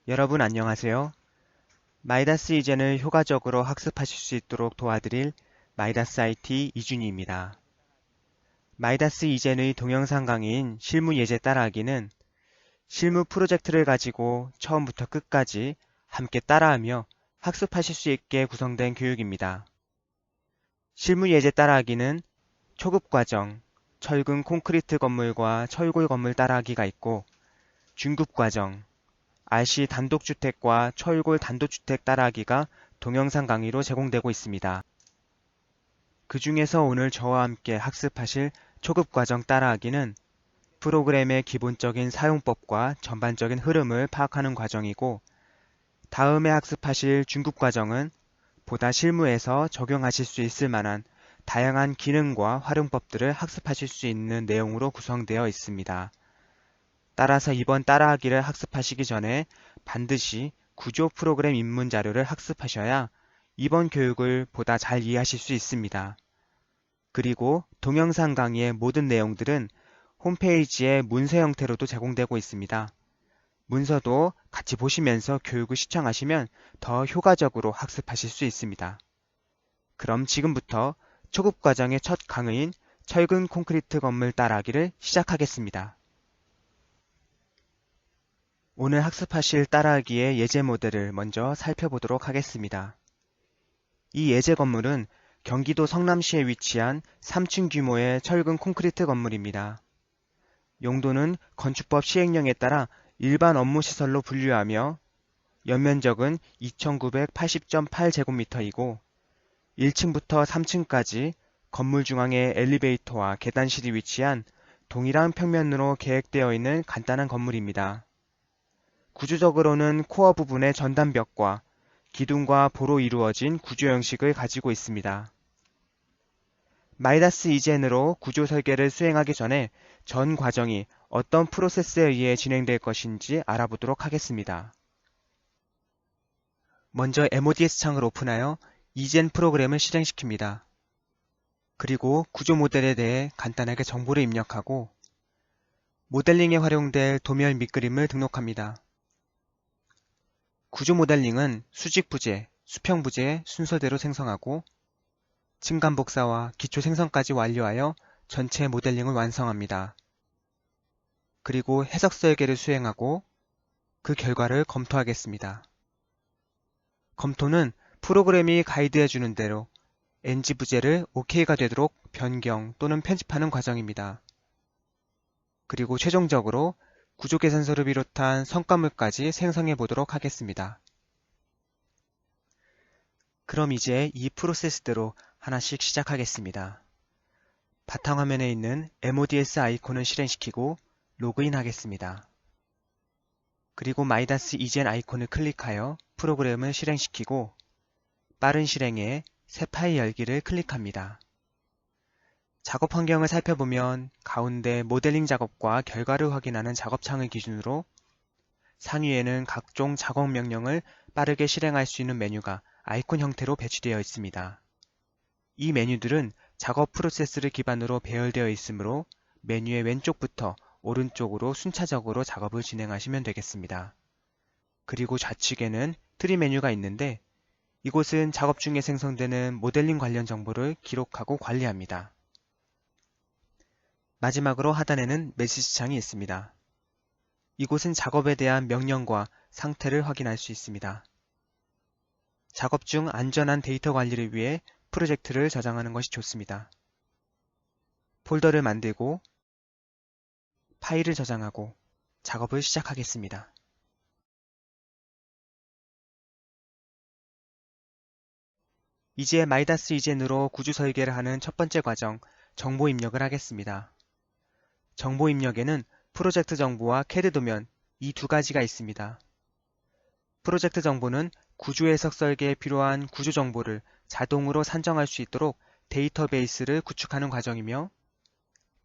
여러분 안녕하세요. 마이다스 이젠을 효과적으로 학습하실 수 있도록 도와드릴 마이다스 IT 이준희입니다. 마이다스 이젠의 동영상 강의인 실무 예제 따라하기는 실무 프로젝트를 가지고 처음부터 끝까지 함께 따라하며 학습하실 수 있게 구성된 교육입니다. 실무 예제 따라하기는 초급 과정, 철근 콘크리트 건물과 철골 건물 따라하기가 있고 중급 과정, RC 단독주택과 철골 단독주택 따라하기가 동영상 강의로 제공되고 있습니다. 그 중에서 오늘 저와 함께 학습하실 초급 과정 따라하기는 프로그램의 기본적인 사용법과 전반적인 흐름을 파악하는 과정이고, 다음에 학습하실 중급 과정은 보다 실무에서 적용하실 수 있을 만한 다양한 기능과 활용법들을 학습하실 수 있는 내용으로 구성되어 있습니다. 따라서 이번 따라하기를 학습하시기 전에 반드시 구조 프로그램 입문 자료를 학습하셔야 이번 교육을 보다 잘 이해하실 수 있습니다. 그리고 동영상 강의의 모든 내용들은 홈페이지에 문서 형태로도 제공되고 있습니다. 문서도 같이 보시면서 교육을 시청하시면 더 효과적으로 학습하실 수 있습니다. 그럼 지금부터 초급 과정의 첫 강의인 철근 콘크리트 건물 따라하기를 시작하겠습니다. 오늘 학습하실 따라하기의 예제 모델을 먼저 살펴보도록 하겠습니다. 이 예제 건물은 경기도 성남시에 위치한 3층 규모의 철근 콘크리트 건물입니다. 용도는 건축법 시행령에 따라 일반 업무시설로 분류하며 연면적은 2980.8제곱미터이고 1층부터 3층까지 건물 중앙에 엘리베이터와 계단실이 위치한 동일한 평면으로 계획되어 있는 간단한 건물입니다. 구조적으로는 코어 부분의 전단벽과 기둥과 보로 이루어진 구조 형식을 가지고 있습니다. 마이다스 이젠으로 구조 설계를 수행하기 전에 전 과정이 어떤 프로세스에 의해 진행될 것인지 알아보도록 하겠습니다. 먼저 MODS 창을 오픈하여 이젠 프로그램을 실행시킵니다. 그리고 구조 모델에 대해 간단하게 정보를 입력하고 모델링에 활용될 도면 밑그림을 등록합니다. 구조 모델링은 수직 부재, 수평 부재 순서대로 생성하고 층간 복사와 기초 생성까지 완료하여 전체 모델링을 완성합니다. 그리고 해석 설계를 수행하고 그 결과를 검토하겠습니다. 검토는 프로그램이 가이드해주는 대로 NG 부재를 OK가 되도록 변경 또는 편집하는 과정입니다. 그리고 최종적으로 구조 계산서를 비롯한 성과물까지 생성해 보도록 하겠습니다. 그럼 이제 이 프로세스대로 하나씩 시작하겠습니다. 바탕화면에 있는 MODS 아이콘을 실행시키고 로그인 하겠습니다. 그리고 마이다스 이젠 아이콘을 클릭하여 프로그램을 실행시키고 빠른 실행에 새 파일 열기를 클릭합니다. 작업 환경을 살펴보면 가운데 모델링 작업과 결과를 확인하는 작업창을 기준으로 상위에는 각종 작업 명령을 빠르게 실행할 수 있는 메뉴가 아이콘 형태로 배치되어 있습니다. 이 메뉴들은 작업 프로세스를 기반으로 배열되어 있으므로 메뉴의 왼쪽부터 오른쪽으로 순차적으로 작업을 진행하시면 되겠습니다. 그리고 좌측에는 트리 메뉴가 있는데 이곳은 작업 중에 생성되는 모델링 관련 정보를 기록하고 관리합니다. 마지막으로 하단에는 메시지 창이 있습니다. 이곳은 작업에 대한 명령과 상태를 확인할 수 있습니다. 작업 중 안전한 데이터 관리를 위해 프로젝트를 저장하는 것이 좋습니다. 폴더를 만들고 파일을 저장하고 작업을 시작하겠습니다. 이제 마이다스 이젠으로 구조 설계를 하는 첫 번째 과정, 정보 입력을 하겠습니다. 정보 입력에는 프로젝트 정보와 CAD 도면 이 두 가지가 있습니다. 프로젝트 정보는 구조 해석 설계에 필요한 구조 정보를 자동으로 산정할 수 있도록 데이터베이스를 구축하는 과정이며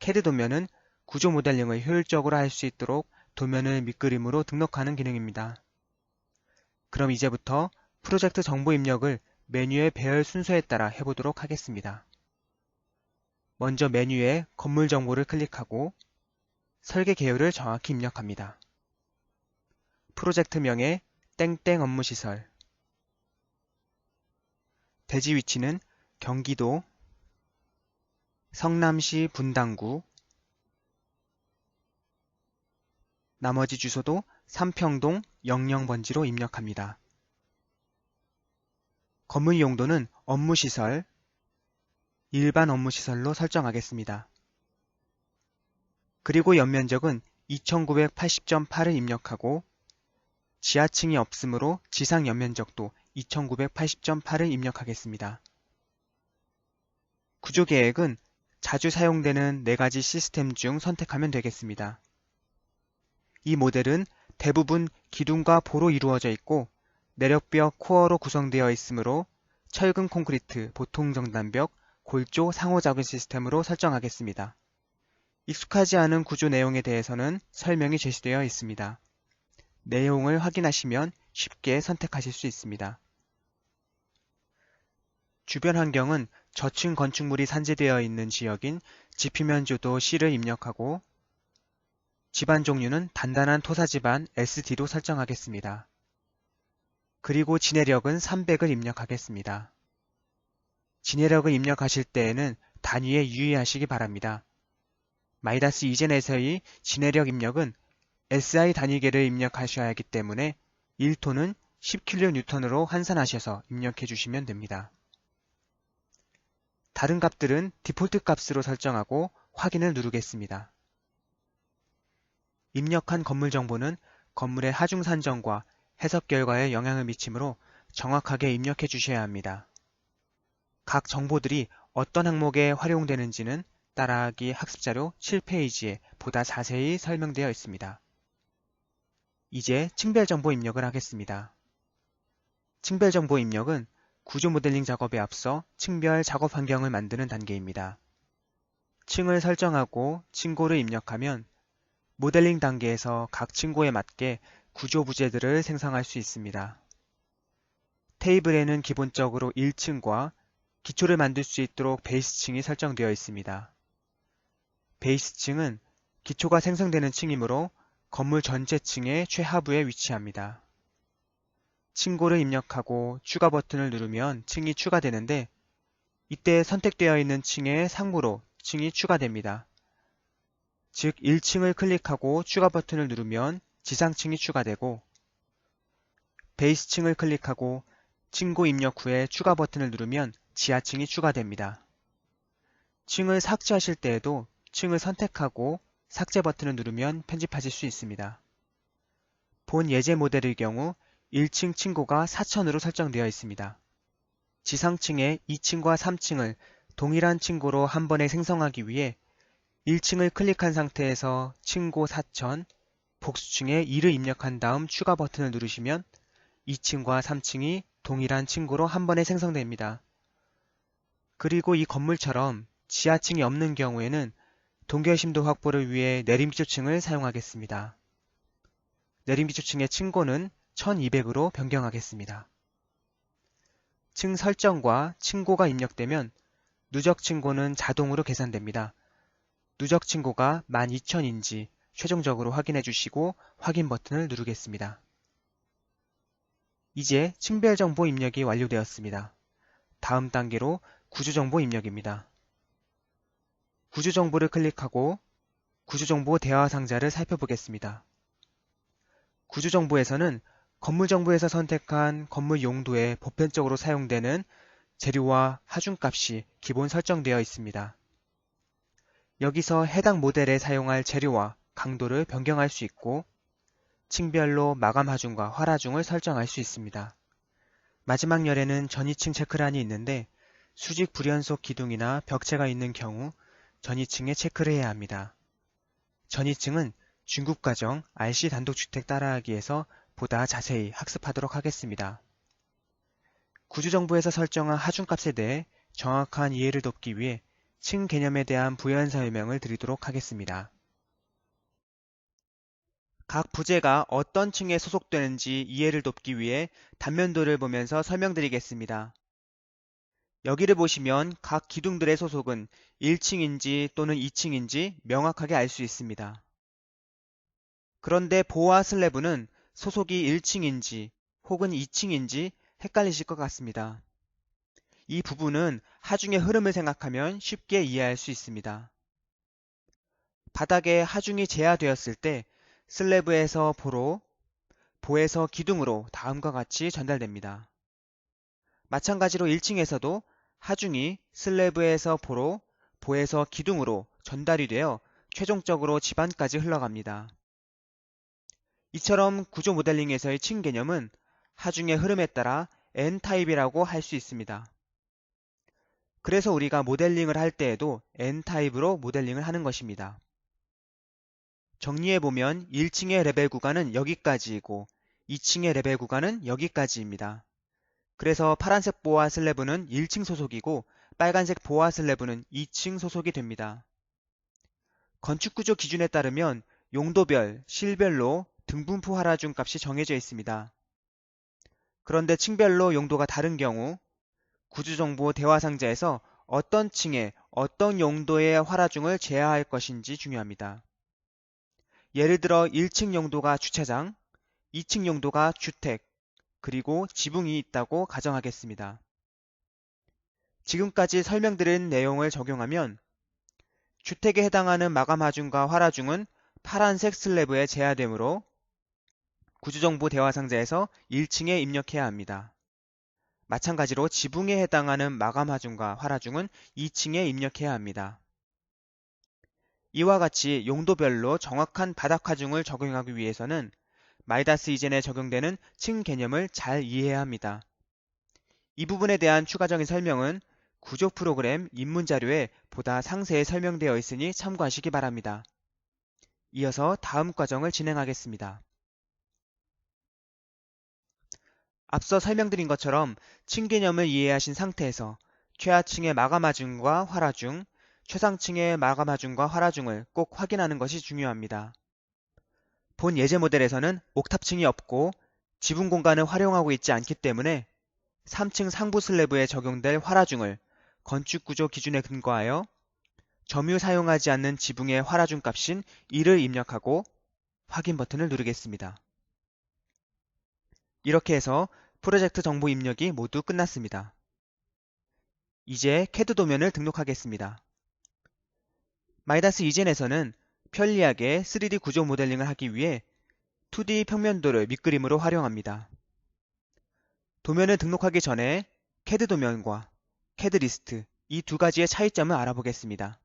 CAD 도면은 구조 모델링을 효율적으로 할 수 있도록 도면을 밑그림으로 등록하는 기능입니다. 그럼 이제부터 프로젝트 정보 입력을 메뉴의 배열 순서에 따라 해보도록 하겠습니다. 먼저 메뉴에 건물 정보를 클릭하고 설계 계열을 정확히 입력합니다. 프로젝트명에 땡땡 업무시설. 대지 위치는 경기도 성남시 분당구. 나머지 주소도 삼평동 00번지로 입력합니다. 건물 용도는 업무시설, 일반 업무시설로 설정하겠습니다. 그리고 연면적은 2980.8을 입력하고 지하층이 없으므로 지상 연면적도 2980.8을 입력하겠습니다. 구조계획은 자주 사용되는 4가지 시스템 중 선택하면 되겠습니다. 이 모델은 대부분 기둥과 보로 이루어져 있고 내력벽 코어로 구성되어 있으므로 철근 콘크리트 보통 정단벽 골조 상호작용 시스템으로 설정하겠습니다. 익숙하지 않은 구조 내용에 대해서는 설명이 제시되어 있습니다. 내용을 확인하시면 쉽게 선택하실 수 있습니다. 주변 환경은 저층 건축물이 산재되어 있는 지역인 지피면조도 C를 입력하고 집안 종류는 단단한 토사집안 SD로 설정하겠습니다. 그리고 진해력은 300을 입력하겠습니다. 진해력을 입력하실 때에는 단위에 유의하시기 바랍니다. 마이다스 이젠에서의 진해력 입력은 SI 단위계를 입력하셔야 하기 때문에 1톤은 10kN으로 환산하셔서 입력해 주시면 됩니다. 다른 값들은 디폴트 값으로 설정하고 확인을 누르겠습니다. 입력한 건물 정보는 건물의 하중 산정과 해석 결과에 영향을 미치므로 정확하게 입력해 주셔야 합니다. 각 정보들이 어떤 항목에 활용되는지는 따라하기 학습자료 7페이지에 보다 자세히 설명되어 있습니다. 이제 층별 정보 입력을 하겠습니다. 층별 정보 입력은 구조 모델링 작업에 앞서 층별 작업 환경을 만드는 단계입니다. 층을 설정하고 층고를 입력하면 모델링 단계에서 각 층고에 맞게 구조 부재들을 생성할 수 있습니다. 테이블에는 기본적으로 1층과 기초를 만들 수 있도록 베이스층이 설정되어 있습니다. 베이스층은 기초가 생성되는 층이므로 건물 전체 층의 최하부에 위치합니다. 층고를 입력하고 추가 버튼을 누르면 층이 추가되는데 이때 선택되어 있는 층의 상부로 층이 추가됩니다. 즉 1층을 클릭하고 추가 버튼을 누르면 지상층이 추가되고 베이스층을 클릭하고 층고 입력 후에 추가 버튼을 누르면 지하층이 추가됩니다. 층을 삭제하실 때에도 층을 선택하고 삭제 버튼을 누르면 편집하실 수 있습니다. 본 예제 모델의 경우 1층 층고가 4000으로 설정되어 있습니다. 지상층의 2층과 3층을 동일한 층고로 한 번에 생성하기 위해 1층을 클릭한 상태에서 층고 4000, 복수층에 2를 입력한 다음 추가 버튼을 누르시면 2층과 3층이 동일한 층고로 한 번에 생성됩니다. 그리고 이 건물처럼 지하층이 없는 경우에는 동결심도 확보를 위해 내림기초층을 사용하겠습니다. 내림기초층의 층고는 1200으로 변경하겠습니다. 층 설정과 층고가 입력되면 누적 층고는 자동으로 계산됩니다. 누적 층고가 12000인지 최종적으로 확인해 주시고 확인 버튼을 누르겠습니다. 이제 층별 정보 입력이 완료되었습니다. 다음 단계로 구조정보 입력입니다. 구조정보를 클릭하고 구조정보 대화 상자를 살펴보겠습니다. 구조정보에서는 건물정보에서 선택한 건물 용도에 보편적으로 사용되는 재료와 하중값이 기본 설정되어 있습니다. 여기서 해당 모델에 사용할 재료와 강도를 변경할 수 있고 층별로 마감 하중과 활 하중을 설정할 수 있습니다. 마지막 열에는 전이층 체크란이 있는데 수직 불연속 기둥이나 벽체가 있는 경우 전이층에 체크를 해야 합니다. 전이층은 중급과정 RC 단독주택 따라하기에서 보다 자세히 학습하도록 하겠습니다. 구조정보에서 설정한 하중값에 대해 정확한 이해를 돕기 위해 층 개념에 대한 부연 설명을 드리도록 하겠습니다. 각 부재가 어떤 층에 소속되는지 이해를 돕기 위해 단면도를 보면서 설명드리겠습니다. 여기를 보시면 각 기둥들의 소속은 1층인지 또는 2층인지 명확하게 알 수 있습니다. 그런데 보와 슬래브는 소속이 1층인지 혹은 2층인지 헷갈리실 것 같습니다. 이 부분은 하중의 흐름을 생각하면 쉽게 이해할 수 있습니다. 바닥에 하중이 제하되었을 때 슬래브에서 보로, 보에서 기둥으로 다음과 같이 전달됩니다. 마찬가지로 1층에서도 하중이 슬래브에서 보로, 보에서 기둥으로 전달이 되어 최종적으로 지반까지 흘러갑니다. 이처럼 구조 모델링에서의 층 개념은 하중의 흐름에 따라 N타입이라고 할 수 있습니다. 그래서 우리가 모델링을 할 때에도 N타입으로 모델링을 하는 것입니다. 정리해보면 1층의 레벨 구간은 여기까지이고 2층의 레벨 구간은 여기까지입니다. 그래서 파란색 보아 슬래브는 1층 소속이고 빨간색 보아 슬래브는 2층 소속이 됩니다. 건축구조 기준에 따르면 용도별, 실별로 등분포 하라중 값이 정해져 있습니다. 그런데 층별로 용도가 다른 경우 구조정보 대화상자에서 어떤 층에 어떤 용도의 화라중을 제하할 것인지 중요합니다. 예를 들어 1층 용도가 주차장, 2층 용도가 주택, 그리고 지붕이 있다고 가정하겠습니다. 지금까지 설명드린 내용을 적용하면 주택에 해당하는 마감 하중과 화라중은 파란색 슬래브에 제하되므로 구조정보 대화상자에서 1층에 입력해야 합니다. 마찬가지로 지붕에 해당하는 마감 하중과 화라중은 2층에 입력해야 합니다. 이와 같이 용도별로 정확한 바닥 하중을 적용하기 위해서는 마이다스 이전에 적용되는 층 개념을 잘 이해해야 합니다. 이 부분에 대한 추가적인 설명은 구조 프로그램 입문 자료에 보다 상세히 설명되어 있으니 참고하시기 바랍니다. 이어서 다음 과정을 진행하겠습니다. 앞서 설명드린 것처럼 층 개념을 이해하신 상태에서 최하층의 마감 하중과 화라중, 최상층의 마감 하중과 화라중을 꼭 확인하는 것이 중요합니다. 본 예제 모델에서는 옥탑층이 없고 지붕 공간을 활용하고 있지 않기 때문에 3층 상부 슬래브에 적용될 화라중을 건축구조 기준에 근거하여 점유 사용하지 않는 지붕의 화라중 값인 1을 입력하고 확인 버튼을 누르겠습니다. 이렇게 해서 프로젝트 정보 입력이 모두 끝났습니다. 이제 CAD 도면을 등록하겠습니다. 마이다스 이젠에서는 편리하게 3D 구조 모델링을 하기 위해 2D 평면도를 밑그림으로 활용합니다. 도면을 등록하기 전에 CAD 도면과 CAD 리스트 이 두 가지의 차이점을 알아보겠습니다.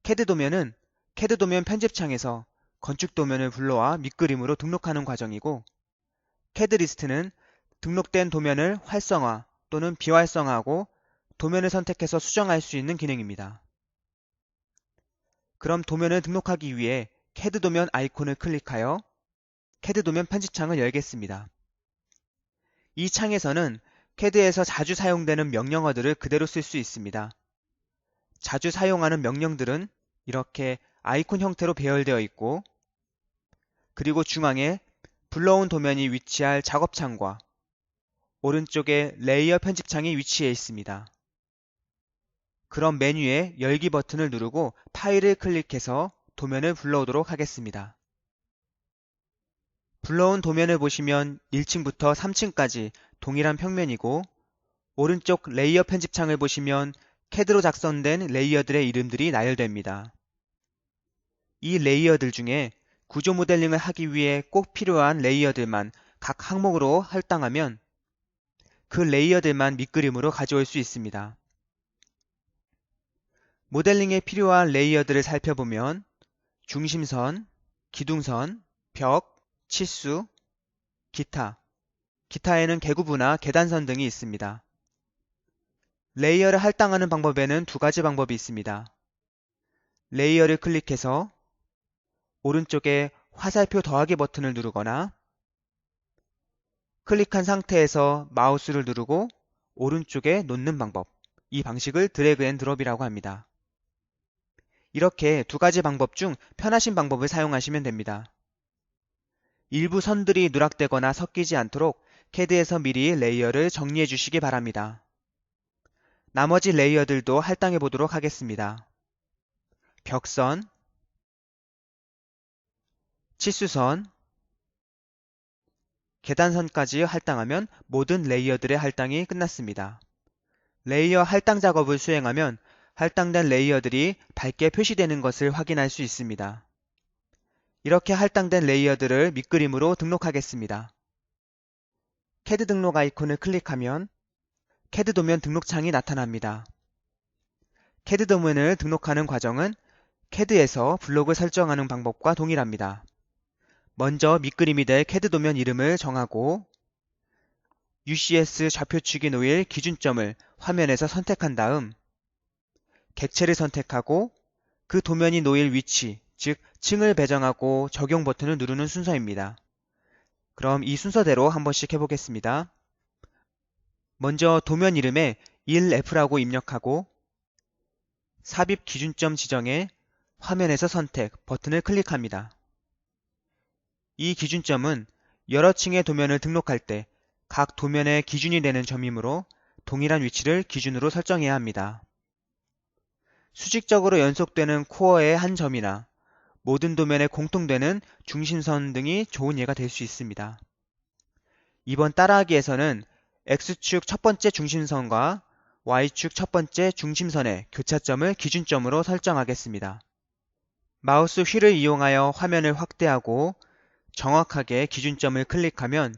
CAD 도면은 CAD 도면 편집창에서 건축 도면을 불러와 밑그림으로 등록하는 과정이고 CAD 리스트는 등록된 도면을 활성화 또는 비활성화하고 도면을 선택해서 수정할 수 있는 기능입니다. 그럼 도면을 등록하기 위해 CAD 도면 아이콘을 클릭하여 CAD 도면 편집창을 열겠습니다. 이 창에서는 CAD에서 자주 사용되는 명령어들을 그대로 쓸 수 있습니다. 자주 사용하는 명령들은 이렇게 아이콘 형태로 배열되어 있고 그리고 중앙에 불러온 도면이 위치할 작업창과 오른쪽에 레이어 편집창이 위치해 있습니다. 그럼 메뉴에 열기 버튼을 누르고 파일을 클릭해서 도면을 불러오도록 하겠습니다. 불러온 도면을 보시면 1층부터 3층까지 동일한 평면이고 오른쪽 레이어 편집창을 보시면 CAD로 작성된 레이어들의 이름들이 나열됩니다. 이 레이어들 중에 구조 모델링을 하기 위해 꼭 필요한 레이어들만 각 항목으로 할당하면 그 레이어들만 밑그림으로 가져올 수 있습니다. 모델링에 필요한 레이어들을 살펴보면 중심선, 기둥선, 벽, 치수, 기타에는 개구부나 계단선 등이 있습니다. 레이어를 할당하는 방법에는 두 가지 방법이 있습니다. 레이어를 클릭해서 오른쪽에 화살표 더하기 버튼을 누르거나 클릭한 상태에서 마우스를 누르고 오른쪽에 놓는 방법, 이 방식을 드래그 앤 드롭이라고 합니다. 이렇게 두 가지 방법 중 편하신 방법을 사용하시면 됩니다. 일부 선들이 누락되거나 섞이지 않도록 CAD에서 미리 레이어를 정리해 주시기 바랍니다. 나머지 레이어들도 할당해 보도록 하겠습니다. 벽선, 치수선, 계단선까지 할당하면 모든 레이어들의 할당이 끝났습니다. 레이어 할당 작업을 수행하면 할당된 레이어들이 밝게 표시되는 것을 확인할 수 있습니다. 이렇게 할당된 레이어들을 밑그림으로 등록하겠습니다. CAD 등록 아이콘을 클릭하면 CAD 도면 등록창이 나타납니다. CAD 도면을 등록하는 과정은 CAD에서 블록을 설정하는 방법과 동일합니다. 먼저 밑그림이 될 CAD 도면 이름을 정하고 UCS 좌표축이 놓일 기준점을 화면에서 선택한 다음 객체를 선택하고 그 도면이 놓일 위치, 즉 층을 배정하고 적용 버튼을 누르는 순서입니다. 그럼 이 순서대로 한 번씩 해보겠습니다. 먼저 도면 이름에 1F라고 입력하고 삽입 기준점 지정에 화면에서 선택 버튼을 클릭합니다. 이 기준점은 여러 층의 도면을 등록할 때 각 도면의 기준이 되는 점이므로 동일한 위치를 기준으로 설정해야 합니다. 수직적으로 연속되는 코어의 한 점이나 모든 도면에 공통되는 중심선 등이 좋은 예가 될 수 있습니다. 이번 따라하기에서는 X축 첫 번째 중심선과 Y축 첫 번째 중심선의 교차점을 기준점으로 설정하겠습니다. 마우스 휠을 이용하여 화면을 확대하고 정확하게 기준점을 클릭하면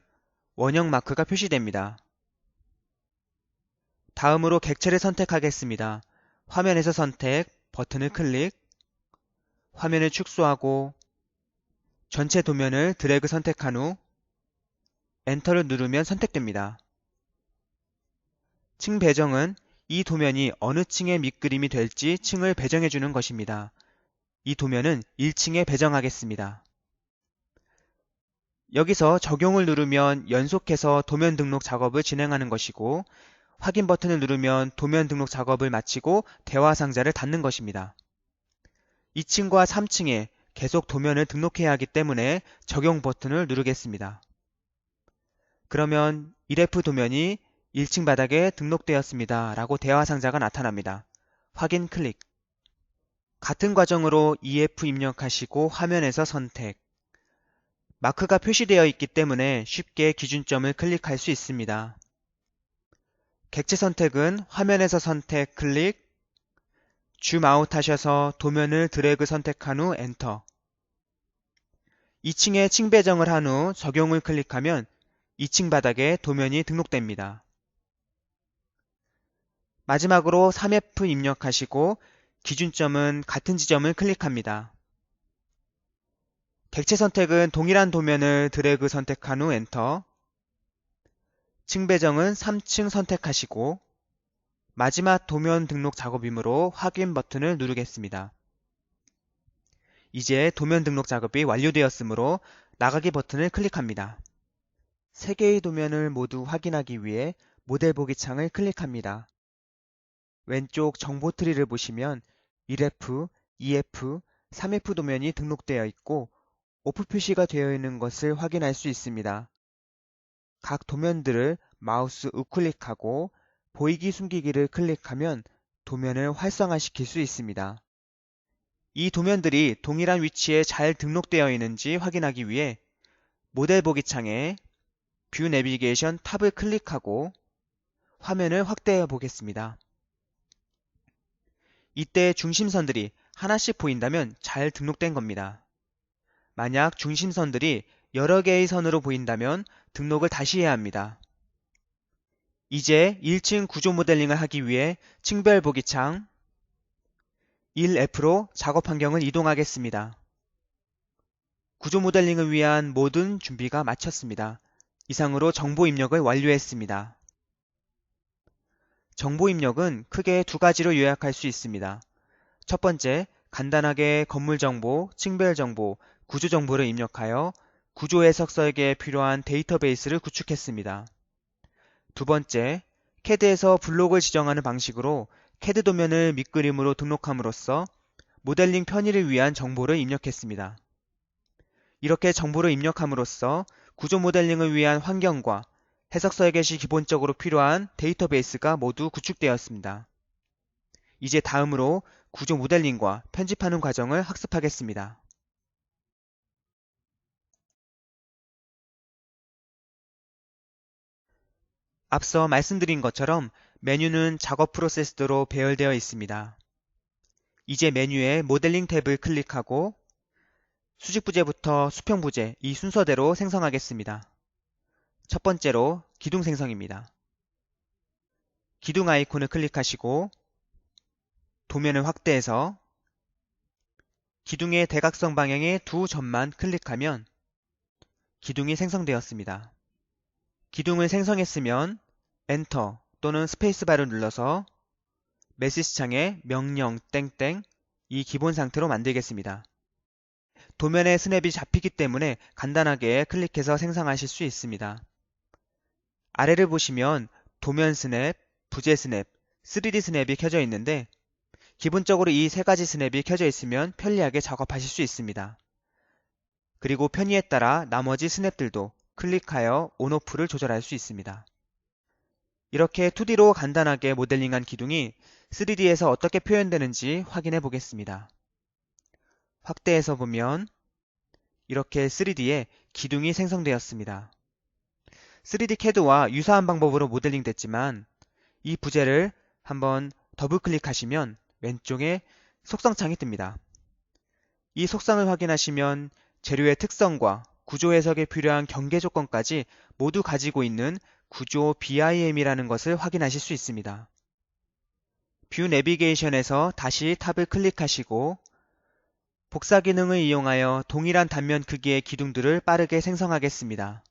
원형 마크가 표시됩니다. 다음으로 객체를 선택하겠습니다. 화면에서 선택, 버튼을 클릭, 화면을 축소하고 전체 도면을 드래그 선택한 후 엔터를 누르면 선택됩니다. 층 배정은 이 도면이 어느 층의 밑그림이 될지 층을 배정해 주는 것입니다. 이 도면은 1층에 배정하겠습니다. 여기서 적용을 누르면 연속해서 도면 등록 작업을 진행하는 것이고 확인 버튼을 누르면 도면 등록 작업을 마치고 대화 상자를 닫는 것입니다. 2층과 3층에 계속 도면을 등록해야 하기 때문에 적용 버튼을 누르겠습니다. 그러면 1F 도면이 1층 바닥에 등록되었습니다 라고 대화 상자가 나타납니다. 확인 클릭. 같은 과정으로 EF 입력하시고 화면에서 선택. 마크가 표시되어 있기 때문에 쉽게 기준점을 클릭할 수 있습니다. 객체 선택은 화면에서 선택 클릭, 줌 아웃 하셔서 도면을 드래그 선택한 후 엔터. 2층에 층 배정을 한 후 적용을 클릭하면 2층 바닥에 도면이 등록됩니다. 마지막으로 3F 입력하시고 기준점은 같은 지점을 클릭합니다. 객체 선택은 동일한 도면을 드래그 선택한 후 엔터. 층 배정은 3층 선택하시고 마지막 도면 등록 작업이므로 확인 버튼을 누르겠습니다. 이제 도면 등록 작업이 완료되었으므로 나가기 버튼을 클릭합니다. 3개의 도면을 모두 확인하기 위해 모델 보기 창을 클릭합니다. 왼쪽 정보 트리를 보시면 1F, 2F, 3F 도면이 등록되어 있고 오프 표시가 되어 있는 것을 확인할 수 있습니다. 각 도면들을 마우스 우클릭하고 보이기 숨기기를 클릭하면 도면을 활성화시킬 수 있습니다. 이 도면들이 동일한 위치에 잘 등록되어 있는지 확인하기 위해 모델 보기 창에 뷰 내비게이션 탑을 클릭하고 화면을 확대해 보겠습니다. 이때 중심선들이 하나씩 보인다면 잘 등록된 겁니다. 만약 중심선들이 여러 개의 선으로 보인다면 등록을 다시 해야 합니다. 이제 1층 구조 모델링을 하기 위해 층별 보기 창 1F로 작업 환경을 이동하겠습니다. 구조 모델링을 위한 모든 준비가 마쳤습니다. 이상으로 정보 입력을 완료했습니다. 정보 입력은 크게 두 가지로 요약할 수 있습니다. 첫 번째, 간단하게 건물 정보, 층별 정보, 구조 정보를 입력하여 구조 해석서에게 필요한 데이터베이스를 구축했습니다. 두 번째, CAD에서 블록을 지정하는 방식으로 CAD 도면을 밑그림으로 등록함으로써 모델링 편의를 위한 정보를 입력했습니다. 이렇게 정보를 입력함으로써 구조 모델링을 위한 환경과 해석서에게시 기본적으로 필요한 데이터베이스가 모두 구축되었습니다. 이제 다음으로 구조 모델링과 편집하는 과정을 학습하겠습니다. 앞서 말씀드린 것처럼 메뉴는 작업 프로세스로 배열되어 있습니다. 이제 메뉴에 모델링 탭을 클릭하고 수직 부재부터 수평 부재 이 순서대로 생성하겠습니다. 첫 번째로 기둥 생성입니다. 기둥 아이콘을 클릭하시고 도면을 확대해서 기둥의 대각선 방향의 두 점만 클릭하면 기둥이 생성되었습니다. 기둥을 생성했으면 엔터 또는 스페이스바를 눌러서 메시지 창에 명령 땡땡 이 기본 상태로 만들겠습니다. 도면에 스냅이 잡히기 때문에 간단하게 클릭해서 생성하실 수 있습니다. 아래를 보시면 도면 스냅, 부재 스냅, 3D 스냅이 켜져 있는데 기본적으로 이 세 가지 스냅이 켜져 있으면 편리하게 작업하실 수 있습니다. 그리고 편의에 따라 나머지 스냅들도 클릭하여 온오프를 조절할 수 있습니다. 이렇게 2D로 간단하게 모델링한 기둥이 3D에서 어떻게 표현되는지 확인해 보겠습니다. 확대해서 보면 이렇게 3D에 기둥이 생성되었습니다. 3D CAD와 유사한 방법으로 모델링 됐지만 이 부재를 한번 더블 클릭하시면 왼쪽에 속성창이 뜹니다. 이 속성을 확인하시면 재료의 특성과 구조 해석에 필요한 경계 조건까지 모두 가지고 있는 구조 BIM이라는 것을 확인하실 수 있습니다. 뷰 내비게이션에서 다시 탑을 클릭하시고 복사 기능을 이용하여 동일한 단면 크기의 기둥들을 빠르게 생성하겠습니다.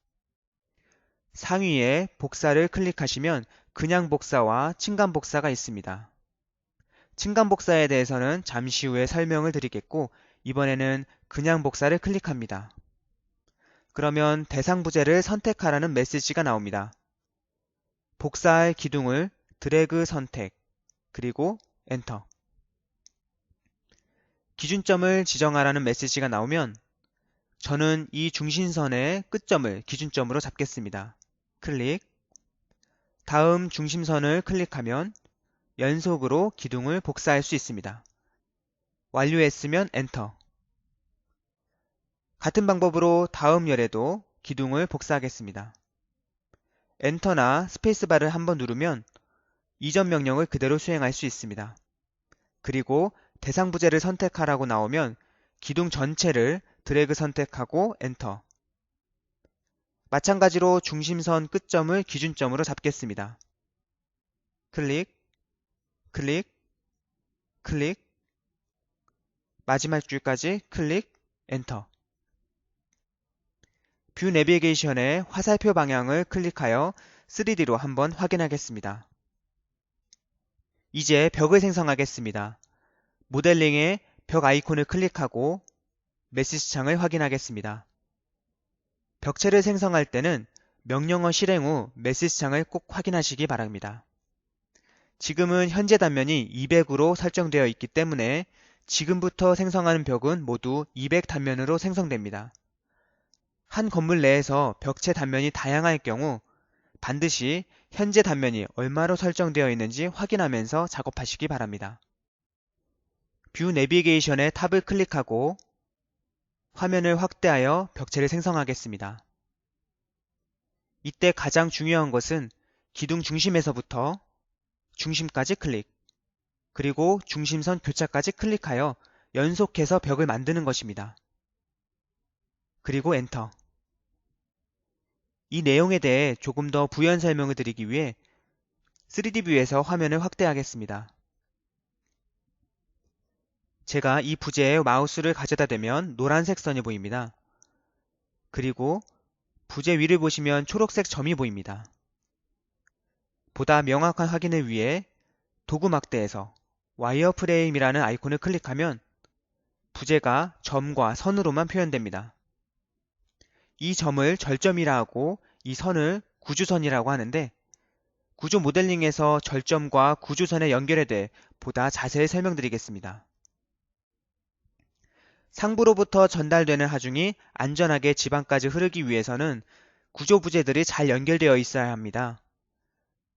상위에 복사를 클릭하시면 그냥 복사와 층간 복사가 있습니다. 층간 복사에 대해서는 잠시 후에 설명을 드리겠고 이번에는 그냥 복사를 클릭합니다. 그러면 대상 부재를 선택하라는 메시지가 나옵니다. 복사할 기둥을 드래그 선택, 그리고 엔터. 기준점을 지정하라는 메시지가 나오면 저는 이 중심선의 끝점을 기준점으로 잡겠습니다. 클릭. 다음 중심선을 클릭하면 연속으로 기둥을 복사할 수 있습니다. 완료했으면 엔터. 같은 방법으로 다음 열에도 기둥을 복사하겠습니다. 엔터나 스페이스바를 한번 누르면 이전 명령을 그대로 수행할 수 있습니다. 그리고 대상 부재를 선택하라고 나오면 기둥 전체를 드래그 선택하고 엔터. 마찬가지로 중심선 끝점을 기준점으로 잡겠습니다. 클릭, 클릭, 클릭, 마지막 줄까지 클릭, 엔터. 뷰 내비게이션의 화살표 방향을 클릭하여 3D로 한번 확인하겠습니다. 이제 벽을 생성하겠습니다. 모델링에 벽 아이콘을 클릭하고 메시지 창을 확인하겠습니다. 벽체를 생성할 때는 명령어 실행 후 메시지 창을 꼭 확인하시기 바랍니다. 지금은 현재 단면이 200으로 설정되어 있기 때문에 지금부터 생성하는 벽은 모두 200 단면으로 생성됩니다. 한 건물 내에서 벽체 단면이 다양할 경우 반드시 현재 단면이 얼마로 설정되어 있는지 확인하면서 작업하시기 바랍니다. 뷰 내비게이션의 탑을 클릭하고 화면을 확대하여 벽체를 생성하겠습니다. 이때 가장 중요한 것은 기둥 중심에서부터 중심까지 클릭, 그리고 중심선 교차까지 클릭하여 연속해서 벽을 만드는 것입니다. 그리고 엔터. 이 내용에 대해 조금 더 부연 설명을 드리기 위해 3D 뷰에서 화면을 확대하겠습니다. 제가 이 부재에 마우스를 가져다 대면 노란색 선이 보입니다. 그리고 부재 위를 보시면 초록색 점이 보입니다. 보다 명확한 확인을 위해 도구 막대에서 와이어프레임이라는 아이콘을 클릭하면 부재가 점과 선으로만 표현됩니다. 이 점을 절점이라 하고 이 선을 구주선이라고 하는데 구조 모델링에서 절점과 구주선의 연결에 대해 보다 자세히 설명드리겠습니다. 상부로부터 전달되는 하중이 안전하게 지방까지 흐르기 위해서는 구조 부재들이 잘 연결되어 있어야 합니다.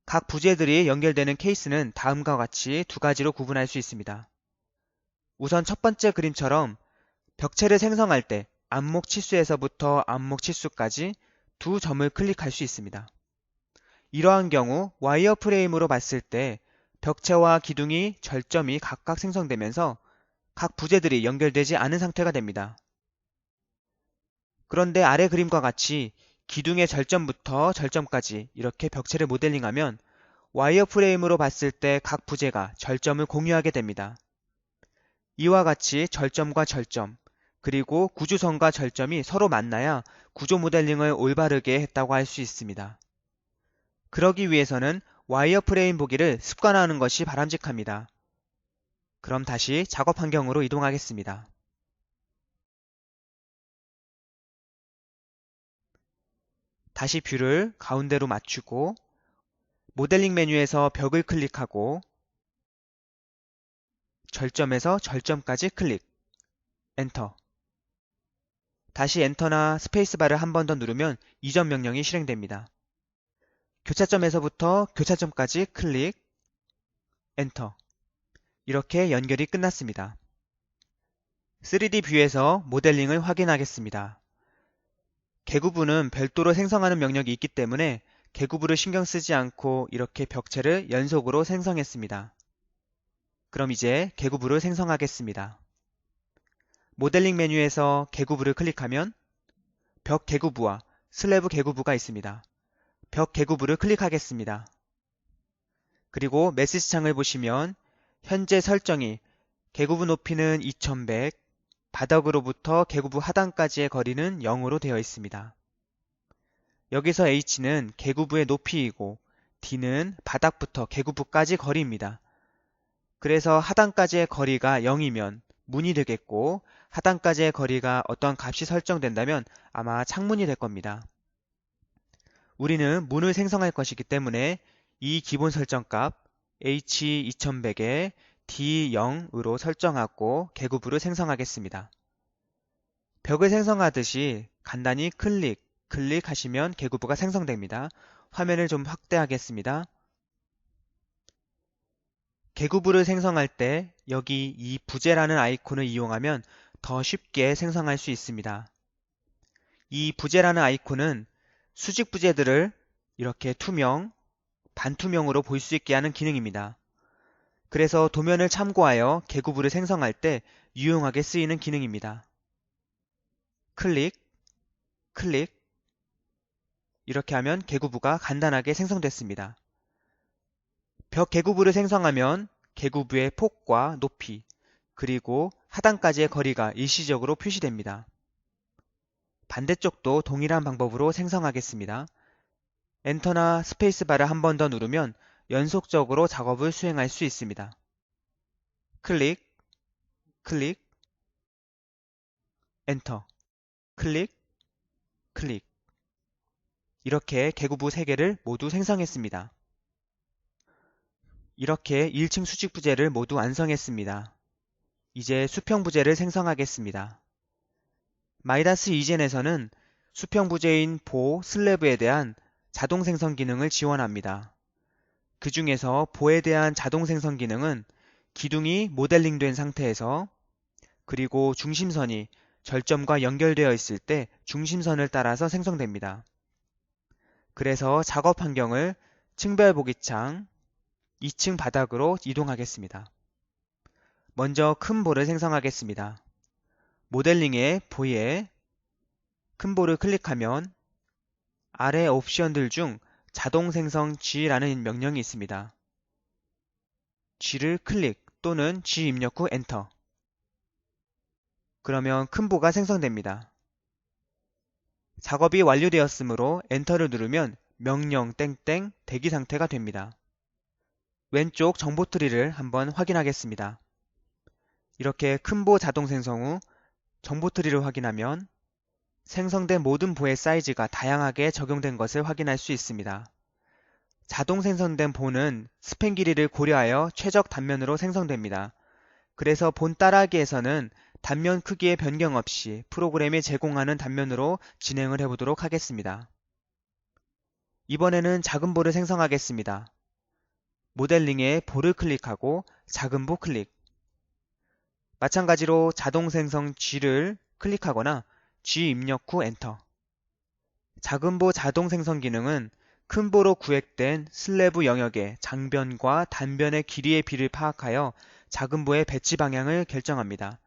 각 부재들이 연결되는 케이스는 다음과 같이 두 가지로 구분할 수 있습니다. 우선 첫 번째 그림처럼 벽체를 생성할 때 안목 치수에서부터 안목 치수까지 두 점을 클릭할 수 있습니다. 이러한 경우 와이어프레임으로 봤을 때 벽체와 기둥이 절점이 각각 생성되면서 각 부재들이 연결되지 않은 상태가 됩니다. 그런데 아래 그림과 같이 기둥의 절점부터 절점까지 이렇게 벽체를 모델링하면 와이어프레임으로 봤을 때 각 부재가 절점을 공유하게 됩니다. 이와 같이 절점과 절점, 그리고 구조선과 절점이 서로 만나야 구조 모델링을 올바르게 했다고 할 수 있습니다. 그러기 위해서는 와이어프레임 보기를 습관화하는 것이 바람직합니다. 그럼 다시 작업 환경으로 이동하겠습니다. 다시 뷰를 가운데로 맞추고 모델링 메뉴에서 벽을 클릭하고 절점에서 절점까지 클릭, 엔터. 다시 엔터나 스페이스바를 한 번 더 누르면 이전 명령이 실행됩니다. 교차점에서부터 교차점까지 클릭, 엔터. 이렇게 연결이 끝났습니다. 3D 뷰에서 모델링을 확인하겠습니다. 개구부는 별도로 생성하는 명령이 있기 때문에 개구부를 신경 쓰지 않고 이렇게 벽체를 연속으로 생성했습니다. 그럼 이제 개구부를 생성하겠습니다. 모델링 메뉴에서 개구부를 클릭하면 벽 개구부와 슬래브 개구부가 있습니다. 벽 개구부를 클릭하겠습니다. 그리고 메시지 창을 보시면 현재 설정이 개구부 높이는 2100, 바닥으로부터 개구부 하단까지의 거리는 0으로 되어 있습니다. 여기서 h는 개구부의 높이이고 d는 바닥부터 개구부까지 거리입니다. 그래서 하단까지의 거리가 0이면 문이 되겠고 하단까지의 거리가 어떤 값이 설정된다면 아마 창문이 될 겁니다. 우리는 문을 생성할 것이기 때문에 이 기본 설정값 h2100에 d0으로 설정하고 개구부를 생성하겠습니다. 벽을 생성하듯이 간단히 클릭하시면 개구부가 생성됩니다. 화면을 좀 확대하겠습니다. 개구부를 생성할 때 여기 이 부재라는 아이콘을 이용하면 더 쉽게 생성할 수 있습니다. 이 부재라는 아이콘은 수직 부재들을 이렇게 투명, 반투명으로 볼 수 있게 하는 기능입니다. 그래서 도면을 참고하여 개구부를 생성할 때 유용하게 쓰이는 기능입니다. 클릭, 이렇게 하면 개구부가 간단하게 생성됐습니다. 벽 개구부를 생성하면 개구부의 폭과 높이, 그리고 하단까지의 거리가 일시적으로 표시됩니다. 반대쪽도 동일한 방법으로 생성하겠습니다. 엔터나 스페이스바를 한 번 더 누르면 연속적으로 작업을 수행할 수 있습니다. 클릭, 엔터, 클릭. 이렇게 개구부 3개를 모두 생성했습니다. 이렇게 1층 수직 부재를 모두 완성했습니다. 이제 수평 부재를 생성하겠습니다. 마이다스 이젠에서는 수평 부재인 보, 슬래브에 대한 자동 생성 기능을 지원합니다. 그 중에서 보에 대한 자동 생성 기능은 기둥이 모델링된 상태에서 그리고 중심선이 절점과 연결되어 있을 때 중심선을 따라서 생성됩니다. 그래서 작업 환경을 층별 보기창 2층 바닥으로 이동하겠습니다. 먼저 큰 볼을 생성하겠습니다. 모델링의 보에 큰 볼을 클릭하면 아래 옵션들 중 자동 생성 G라는 명령이 있습니다. G를 클릭 또는 G 입력 후 엔터. 그러면 큰 보가 생성됩니다. 작업이 완료되었으므로 엔터를 누르면 명령 땡땡 대기 상태가 됩니다. 왼쪽 정보 트리를 한번 확인하겠습니다. 이렇게 큰 보 자동 생성 후 정보 트리를 확인하면 생성된 모든 보의 사이즈가 다양하게 적용된 것을 확인할 수 있습니다. 자동 생성된 보는 스팬 길이를 고려하여 최적 단면으로 생성됩니다. 그래서 본 따라하기에서는 단면 크기의 변경 없이 프로그램이 제공하는 단면으로 진행을 해보도록 하겠습니다. 이번에는 작은 볼을 생성하겠습니다. 모델링에 볼을 클릭하고 작은 보 클릭. 마찬가지로 자동 생성 G를 클릭하거나 G 입력 후 엔터. 작은 보 자동 생성 기능은 큰 보로 구획된 슬래브 영역의 장변과 단변의 길이의 비를 파악하여 작은 보의 배치 방향을 결정합니다.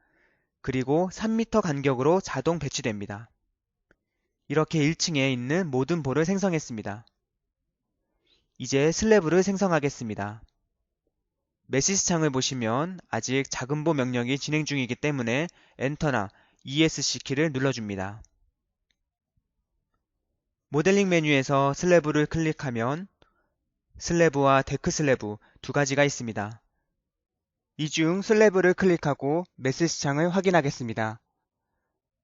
그리고 3m 간격으로 자동 배치됩니다. 이렇게 1층에 있는 모든 보를 생성했습니다. 이제 슬래브를 생성하겠습니다. 메시지 창을 보시면 아직 작은 보 명령이 진행 중이기 때문에 엔터나 ESC 키를 눌러줍니다. 모델링 메뉴에서 슬래브를 클릭하면 슬래브와 데크 슬래브 두 가지가 있습니다. 이 중 슬래브를 클릭하고 메시지 창을 확인하겠습니다.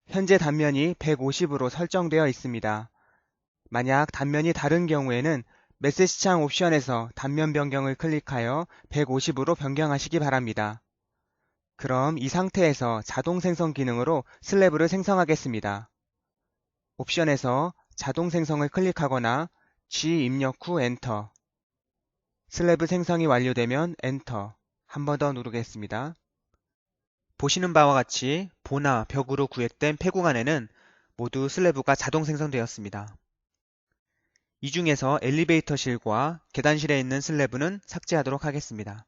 현재 단면이 150으로 설정되어 있습니다. 만약 단면이 다른 경우에는 메시지창 옵션에서 단면 변경을 클릭하여 150으로 변경하시기 바랍니다. 그럼 이 상태에서 자동 생성 기능으로 슬래브를 생성하겠습니다. 옵션에서 자동 생성을 클릭하거나 G 입력 후 엔터. 슬래브 생성이 완료되면 엔터. 한 번 더 누르겠습니다. 보시는 바와 같이 보나 벽으로 구획된 폐구간에는 모두 슬래브가 자동 생성되었습니다. 이 중에서 엘리베이터실과 계단실에 있는 슬래브는 삭제하도록 하겠습니다.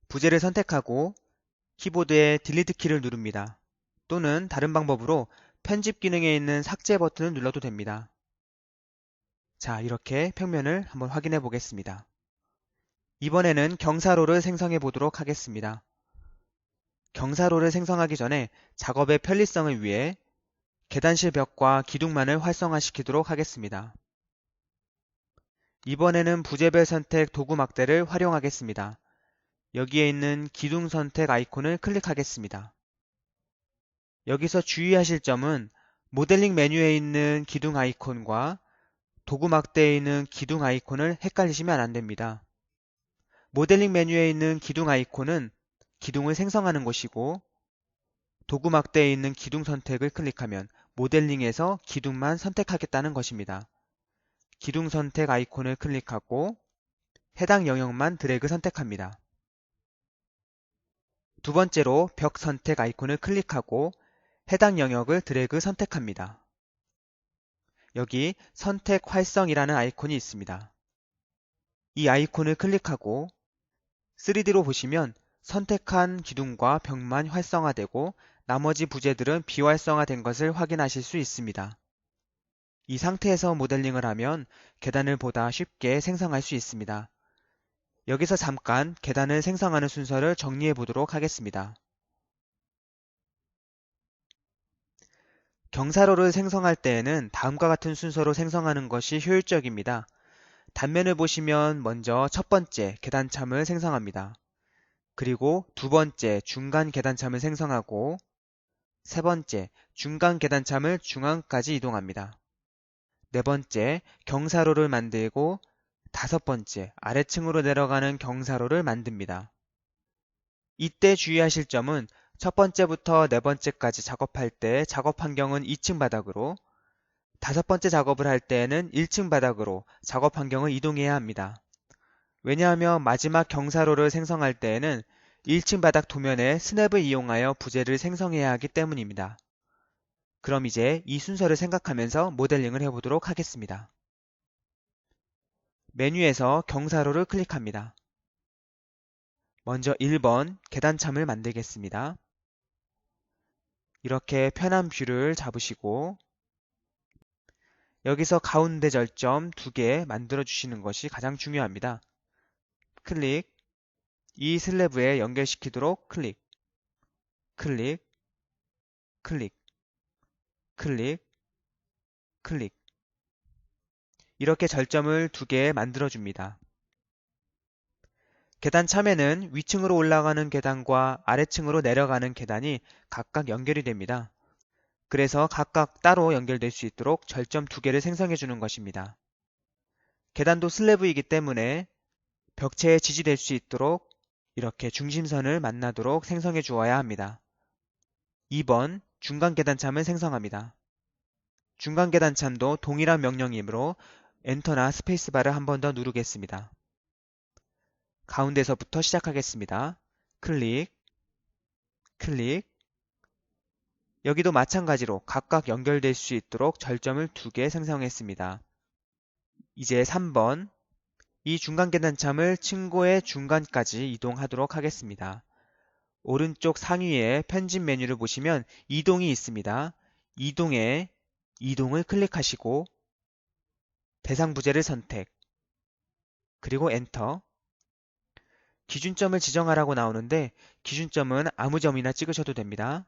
부재를 선택하고 키보드의 딜리트 키를 누릅니다. 또는 다른 방법으로 편집 기능에 있는 삭제 버튼을 눌러도 됩니다. 자, 이렇게 평면을 한번 확인해 보겠습니다. 이번에는 경사로를 생성해 보도록 하겠습니다. 경사로를 생성하기 전에 작업의 편리성을 위해 계단실 벽과 기둥만을 활성화시키도록 하겠습니다. 이번에는 부재별 선택 도구 막대를 활용하겠습니다. 여기에 있는 기둥 선택 아이콘을 클릭하겠습니다. 여기서 주의하실 점은 모델링 메뉴에 있는 기둥 아이콘과 도구 막대에 있는 기둥 아이콘을 헷갈리시면 안됩니다. 모델링 메뉴에 있는 기둥 아이콘은 기둥을 생성하는 곳이고 도구 막대에 있는 기둥 선택을 클릭하면 모델링에서 기둥만 선택하겠다는 것입니다. 기둥 선택 아이콘을 클릭하고 해당 영역만 드래그 선택합니다. 두 번째로 벽 선택 아이콘을 클릭하고 해당 영역을 드래그 선택합니다. 여기 선택 활성이라는 아이콘이 있습니다. 이 아이콘을 클릭하고 3D로 보시면 선택한 기둥과 벽만 활성화되고 나머지 부재들은 비활성화된 것을 확인하실 수 있습니다. 이 상태에서 모델링을 하면 계단을 보다 쉽게 생성할 수 있습니다. 여기서 잠깐 계단을 생성하는 순서를 정리해 보도록 하겠습니다. 경사로를 생성할 때에는 다음과 같은 순서로 생성하는 것이 효율적입니다. 단면을 보시면 먼저 첫 번째 계단참을 생성합니다. 그리고 두 번째 중간 계단참을 생성하고 세 번째 중간 계단참을 중앙까지 이동합니다. 네 번째 경사로를 만들고 다섯 번째 아래층으로 내려가는 경사로를 만듭니다. 이때 주의하실 점은 첫 번째부터 네 번째까지 작업할 때 작업 환경은 2층 바닥으로 다섯 번째 작업을 할 때에는 1층 바닥으로 작업 환경을 이동해야 합니다. 왜냐하면 마지막 경사로를 생성할 때에는 1층 바닥 도면에 스냅을 이용하여 부재를 생성해야 하기 때문입니다. 그럼 이제 이 순서를 생각하면서 모델링을 해보도록 하겠습니다. 메뉴에서 경사로를 클릭합니다. 먼저 1번 계단참을 만들겠습니다. 이렇게 편한 뷰를 잡으시고 여기서 가운데 절점 2개 만들어 주시는 것이 가장 중요합니다. 클릭, 이 슬래브에 연결시키도록 클릭, 클릭, 클릭, 클릭, 클릭. 이렇게 절점을 2개 만들어 줍니다. 계단 참에는 위층으로 올라가는 계단과 아래층으로 내려가는 계단이 각각 연결이 됩니다. 그래서 각각 따로 연결될 수 있도록 절점 2개를 생성해 주는 것입니다. 계단도 슬래브이기 때문에 벽체에 지지될 수 있도록 이렇게 중심선을 만나도록 생성해 주어야 합니다. 2번 중간 계단참을 생성합니다. 중간 계단참도 동일한 명령이므로 엔터나 스페이스바를 한 번 더 누르겠습니다. 가운데서부터 시작하겠습니다. 클릭, 클릭. 여기도 마찬가지로 각각 연결될 수 있도록 절점을 2개 생성했습니다. 이제 3번. 이 중간 계단참을 층고의 중간까지 이동하도록 하겠습니다. 오른쪽 상위에 편집 메뉴를 보시면 이동이 있습니다. 이동에 이동을 클릭하시고 대상 부재를 선택, 그리고 엔터. 기준점을 지정하라고 나오는데 기준점은 아무 점이나 찍으셔도 됩니다.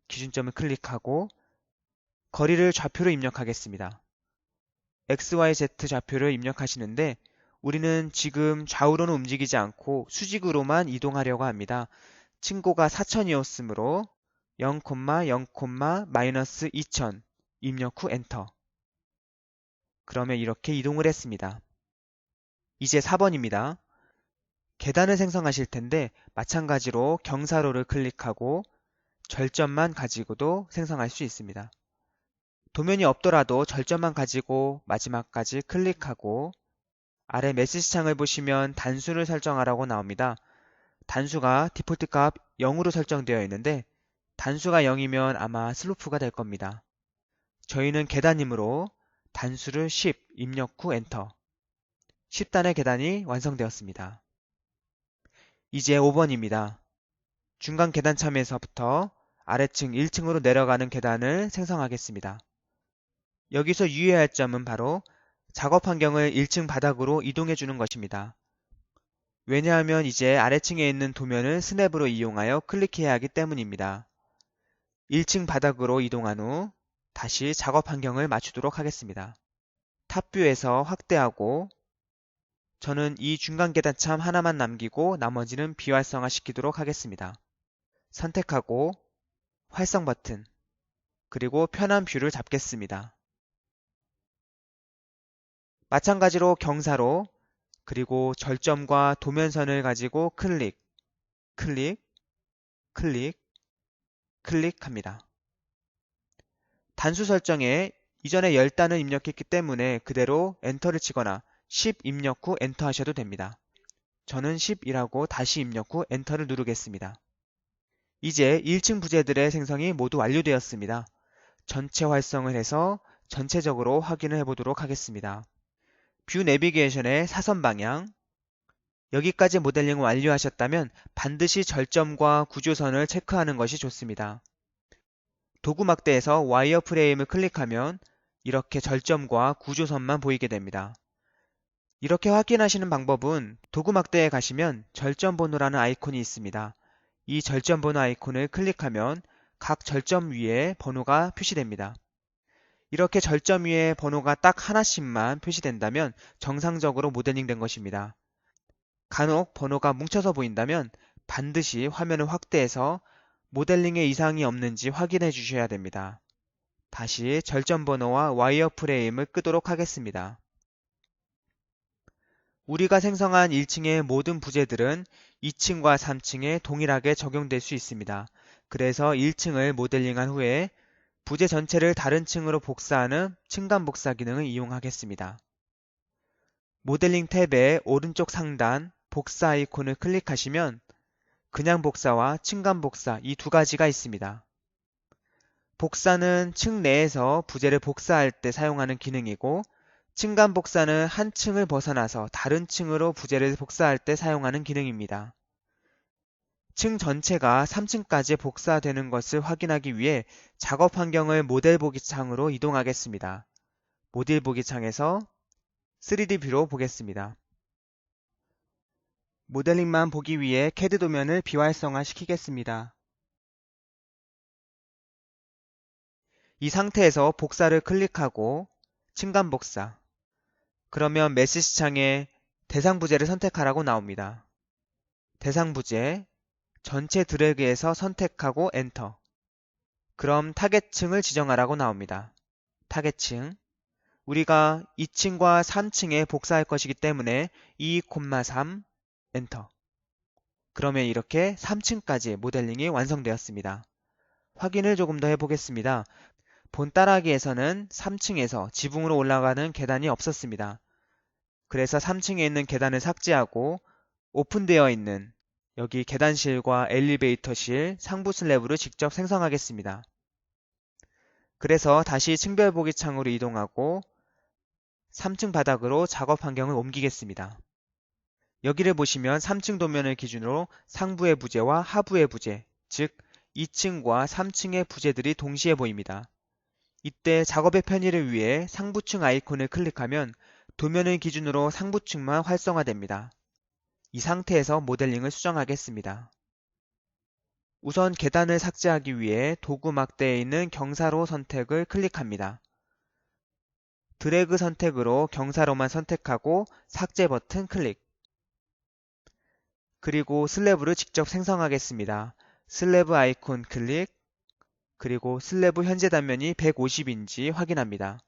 기준점을 클릭하고 거리를 좌표로 입력하겠습니다. XYZ 좌표를 입력하시는데 우리는 지금 좌우로는 움직이지 않고 수직으로만 이동하려고 합니다. 층고가 4000이었으므로 0, 0, 마이너스 2000 입력 후 엔터. 그러면 이렇게 이동을 했습니다. 이제 4번입니다. 계단을 생성하실 텐데 마찬가지로 경사로를 클릭하고 절점만 가지고도 생성할 수 있습니다. 도면이 없더라도 절점만 가지고 마지막까지 클릭하고 아래 메시지 창을 보시면 단수를 설정하라고 나옵니다. 단수가 디폴트 값 0으로 설정되어 있는데 단수가 0이면 아마 슬로프가 될 겁니다. 저희는 계단이므로 단수를 10 입력 후 엔터. 10단의 계단이 완성되었습니다. 이제 5번입니다. 중간 계단참에서부터 아래층 1층으로 내려가는 계단을 생성하겠습니다. 여기서 유의할 점은 바로 작업 환경을 1층 바닥으로 이동해 주는 것입니다. 왜냐하면 이제 아래층에 있는 도면을 스냅으로 이용하여 클릭해야 하기 때문입니다. 1층 바닥으로 이동한 후 다시 작업 환경을 맞추도록 하겠습니다. 탑뷰에서 확대하고 저는 이 중간 계단참 하나만 남기고 나머지는 비활성화 시키도록 하겠습니다. 선택하고 활성 버튼, 그리고 편한 뷰를 잡겠습니다. 마찬가지로 경사로, 그리고 절점과 도면선을 가지고 클릭, 클릭, 클릭, 클릭합니다. 단수 설정에 이전에 10단을 입력했기 때문에 그대로 엔터를 치거나 10 입력 후 엔터 하셔도 됩니다. 저는 10이라고 다시 입력 후 엔터를 누르겠습니다. 이제 1층 부재들의 생성이 모두 완료되었습니다. 전체 활성을 해서 전체적으로 확인을 해보도록 하겠습니다. 뷰 내비게이션의 사선 방향, 여기까지 모델링을 완료하셨다면 반드시 절점과 구조선을 체크하는 것이 좋습니다. 도구 막대에서 와이어 프레임을 클릭하면 이렇게 절점과 구조선만 보이게 됩니다. 이렇게 확인하시는 방법은 도구 막대에 가시면 절점 번호라는 아이콘이 있습니다. 이 절점 번호 아이콘을 클릭하면 각 절점 위에 번호가 표시됩니다. 이렇게 절점 위에 번호가 딱 하나씩만 표시된다면 정상적으로 모델링 된 것입니다. 간혹 번호가 뭉쳐서 보인다면 반드시 화면을 확대해서 모델링에 이상이 없는지 확인해 주셔야 됩니다. 다시 절점 번호와 와이어 프레임을 끄도록 하겠습니다. 우리가 생성한 1층의 모든 부재들은 2층과 3층에 동일하게 적용될 수 있습니다. 그래서 1층을 모델링한 후에 부재 전체를 다른 층으로 복사하는 층간 복사 기능을 이용하겠습니다. 모델링 탭의 오른쪽 상단 복사 아이콘을 클릭하시면 그냥 복사와 층간 복사 이 두 가지가 있습니다. 복사는 층 내에서 부재를 복사할 때 사용하는 기능이고 층간 복사는 한 층을 벗어나서 다른 층으로 부재를 복사할 때 사용하는 기능입니다. 층 전체가 3층까지 복사되는 것을 확인하기 위해 작업 환경을 모델 보기 창으로 이동하겠습니다. 모델 보기 창에서 3D 뷰로 보겠습니다. 모델링만 보기 위해 CAD 도면을 비활성화 시키겠습니다. 이 상태에서 복사를 클릭하고 층간 복사. 그러면 메시지 창에 대상 부재를 선택하라고 나옵니다. 대상 부재, 전체 드래그해서 선택하고 엔터. 그럼 타겟층을 지정하라고 나옵니다. 타겟층. 우리가 2층과 3층에 복사할 것이기 때문에 2,3 엔터. 그러면 이렇게 3층까지 모델링이 완성되었습니다. 확인을 조금 더 해보겠습니다. 본 따라하기에서는 3층에서 지붕으로 올라가는 계단이 없었습니다. 그래서 3층에 있는 계단을 삭제하고 오픈되어 있는 여기 계단실과 엘리베이터실, 상부 슬래브를 직접 생성하겠습니다. 그래서 다시 층별 보기 창으로 이동하고 3층 바닥으로 작업 환경을 옮기겠습니다. 여기를 보시면 3층 도면을 기준으로 상부의 부재와 하부의 부재, 즉 2층과 3층의 부재들이 동시에 보입니다. 이때 작업의 편의를 위해 상부층 아이콘을 클릭하면 도면을 기준으로 상부층만 활성화됩니다. 이 상태에서 모델링을 수정하겠습니다. 우선 계단을 삭제하기 위해 도구 막대에 있는 경사로 선택을 클릭합니다. 드래그 선택으로 경사로만 선택하고 삭제 버튼 클릭. 그리고 슬래브를 직접 생성하겠습니다. 슬래브 아이콘 클릭, 그리고 슬래브 현재 단면이 150인지 확인합니다.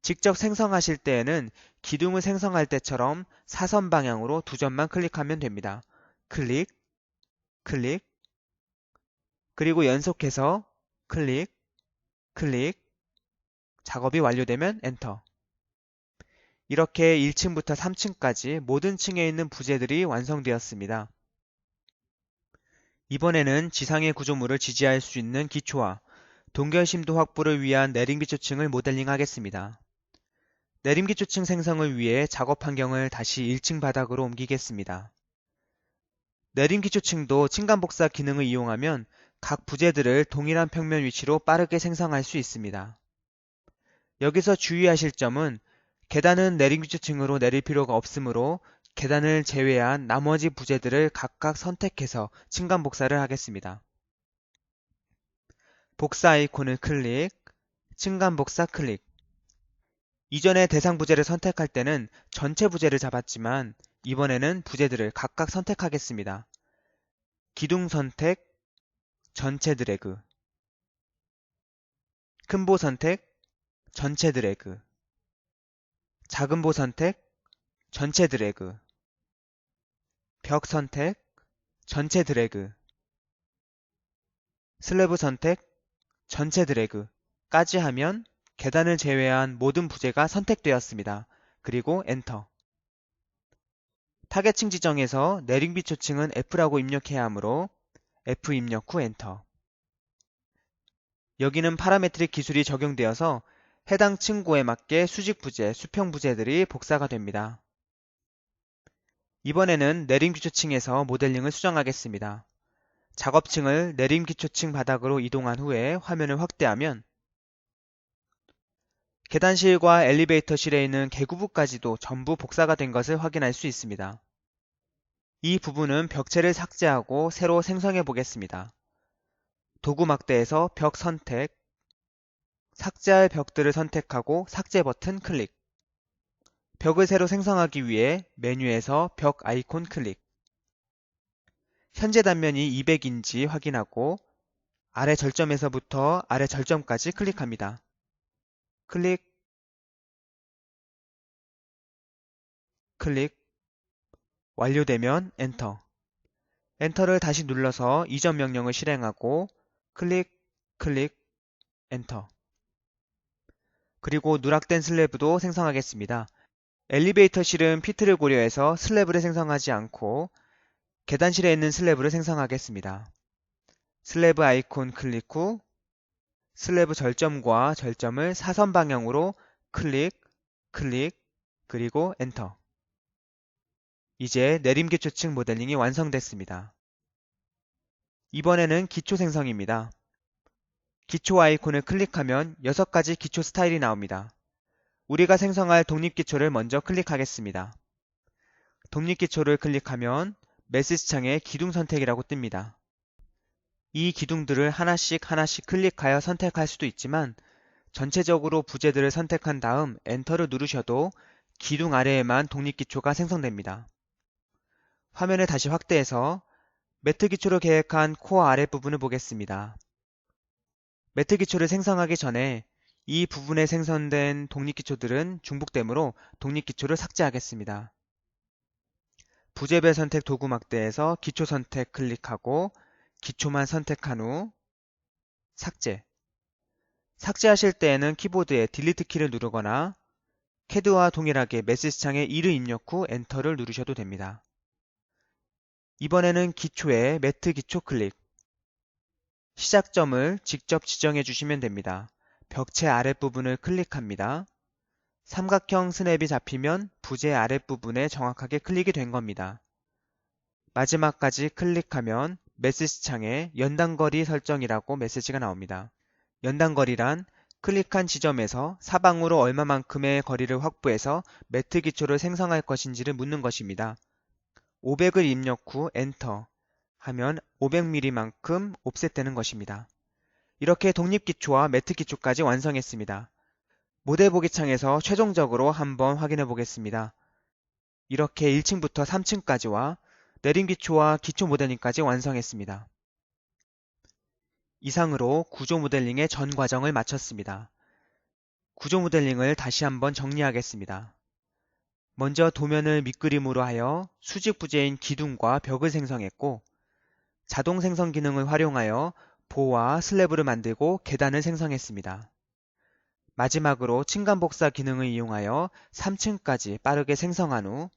직접 생성하실 때에는 기둥을 생성할 때처럼 사선 방향으로 두 점만 클릭하면 됩니다. 클릭, 클릭, 그리고 연속해서 클릭, 클릭, 작업이 완료되면 엔터. 이렇게 1층부터 3층까지 모든 층에 있는 부재들이 완성되었습니다. 이번에는 지상의 구조물을 지지할 수 있는 기초와 동결심도 확보를 위한 내림기초층을 모델링하겠습니다. 내림기초층 생성을 위해 작업 환경을 다시 1층 바닥으로 옮기겠습니다. 내림기초층도 층간복사 기능을 이용하면 각 부재들을 동일한 평면 위치로 빠르게 생성할 수 있습니다. 여기서 주의하실 점은 계단은 내림기초층으로 내릴 필요가 없으므로 계단을 제외한 나머지 부재들을 각각 선택해서 층간복사를 하겠습니다. 복사 아이콘을 클릭, 층간복사 클릭. 이전에 대상 부재를 선택할 때는 전체 부재를 잡았지만 이번에는 부재들을 각각 선택하겠습니다. 기둥 선택, 전체 드래그. 큰 보 선택, 전체 드래그. 작은 보 선택, 전체 드래그. 벽 선택, 전체 드래그. 슬래브 선택, 전체 드래그까지 하면 계단을 제외한 모든 부재가 선택되었습니다. 그리고 엔터. 타겟층 지정에서 내림비초층은 F라고 입력해야 하므로 F 입력 후 엔터. 여기는 파라메트릭 기술이 적용되어서 해당 층고에 맞게 수직 부재, 수평 부재들이 복사가 됩니다. 이번에는 내림기초층에서 모델링을 수정하겠습니다. 작업층을 내림기초층 바닥으로 이동한 후에 화면을 확대하면 계단실과 엘리베이터실에 있는 개구부까지도 전부 복사가 된 것을 확인할 수 있습니다. 이 부분은 벽체를 삭제하고 새로 생성해 보겠습니다. 도구 막대에서 벽 선택, 삭제할 벽들을 선택하고 삭제 버튼 클릭. 벽을 새로 생성하기 위해 메뉴에서 벽 아이콘 클릭. 현재 단면이 200인지 확인하고 아래 절점에서부터 아래 절점까지 클릭합니다. 클릭, 클릭, 완료되면 엔터. 엔터를 다시 눌러서 이전 명령을 실행하고 클릭, 클릭, 엔터. 그리고 누락된 슬래브도 생성하겠습니다. 엘리베이터실은 피트를 고려해서 슬래브를 생성하지 않고 계단실에 있는 슬래브를 생성하겠습니다. 슬래브 아이콘 클릭 후 슬래브 절점과 절점을 사선 방향으로 클릭, 클릭, 그리고 엔터. 이제 내림기초층 모델링이 완성됐습니다. 이번에는 기초 생성입니다. 기초 아이콘을 클릭하면 6가지 기초 스타일이 나옵니다. 우리가 생성할 독립기초를 먼저 클릭하겠습니다. 독립기초를 클릭하면 메시지 창에 기둥 선택이라고 뜹니다. 이 기둥들을 하나씩 클릭하여 선택할 수도 있지만 전체적으로 부재들을 선택한 다음 엔터를 누르셔도 기둥 아래에만 독립기초가 생성됩니다. 화면을 다시 확대해서 매트 기초로 계획한 코어 아랫부분을 보겠습니다. 매트 기초를 생성하기 전에 이 부분에 생성된 독립기초들은 중복되므로 독립기초를 삭제하겠습니다. 부재별 선택 도구 막대에서 기초 선택 클릭하고 기초만 선택한 후 삭제. 삭제하실 때에는 키보드에 딜리트 키를 누르거나 캐드와 동일하게 메시지 창에 2를 입력 후 엔터를 누르셔도 됩니다. 이번에는 기초에 매트 기초 클릭. 시작점을 직접 지정해 주시면 됩니다. 벽체 아랫부분을 클릭합니다. 삼각형 스냅이 잡히면 부재 아랫부분에 정확하게 클릭이 된 겁니다. 마지막까지 클릭하면 메시지 창에 연단거리 설정이라고 메시지가 나옵니다. 연단거리란 클릭한 지점에서 사방으로 얼마만큼의 거리를 확보해서 매트 기초를 생성할 것인지를 묻는 것입니다. 500을 입력 후 엔터 하면 500mm만큼 옵셋되는 것입니다. 이렇게 독립기초와 매트 기초까지 완성했습니다. 모델 보기 창에서 최종적으로 한번 확인해 보겠습니다. 이렇게 1층부터 3층까지와 내림 기초와 기초 모델링까지 완성했습니다. 이상으로 구조 모델링의 전 과정을 마쳤습니다. 구조 모델링을 다시 한번 정리하겠습니다. 먼저 도면을 밑그림으로 하여 수직 부재인 기둥과 벽을 생성했고, 자동 생성 기능을 활용하여 보와 슬래브를 만들고 계단을 생성했습니다. 마지막으로 층간 복사 기능을 이용하여 3층까지 빠르게 생성한 후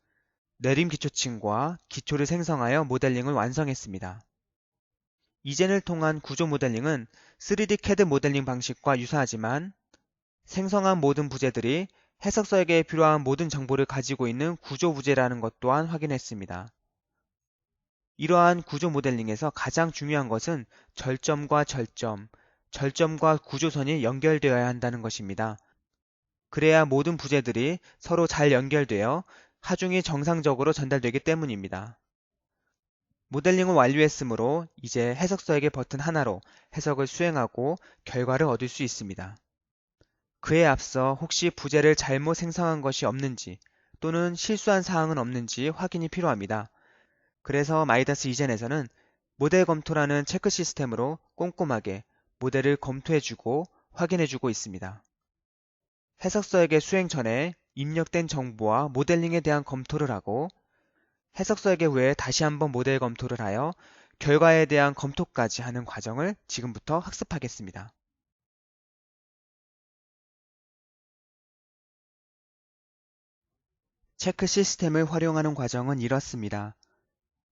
내림 기초층과 기초를 생성하여 모델링을 완성했습니다. 이젠을 통한 구조 모델링은 3D CAD 모델링 방식과 유사하지만 생성한 모든 부재들이 해석서에게 필요한 모든 정보를 가지고 있는 구조 부재라는 것 또한 확인했습니다. 이러한 구조 모델링에서 가장 중요한 것은 절점과 절점, 절점과 구조선이 연결되어야 한다는 것입니다. 그래야 모든 부재들이 서로 잘 연결되어 하중이 정상적으로 전달되기 때문입니다. 모델링을 완료했으므로 이제 해석서에게 버튼 하나로 해석을 수행하고 결과를 얻을 수 있습니다. 그에 앞서 혹시 부재를 잘못 생성한 것이 없는지 또는 실수한 사항은 없는지 확인이 필요합니다. 그래서 마이다스 이젠에서는 모델 검토라는 체크 시스템으로 꼼꼼하게 모델을 검토해주고 확인해주고 있습니다. 해석서에게 수행 전에 입력된 정보와 모델링에 대한 검토를 하고 해석서에게 후에 다시 한번 모델 검토를 하여 결과에 대한 검토까지 하는 과정을 지금부터 학습하겠습니다. 체크 시스템을 활용하는 과정은 이렇습니다.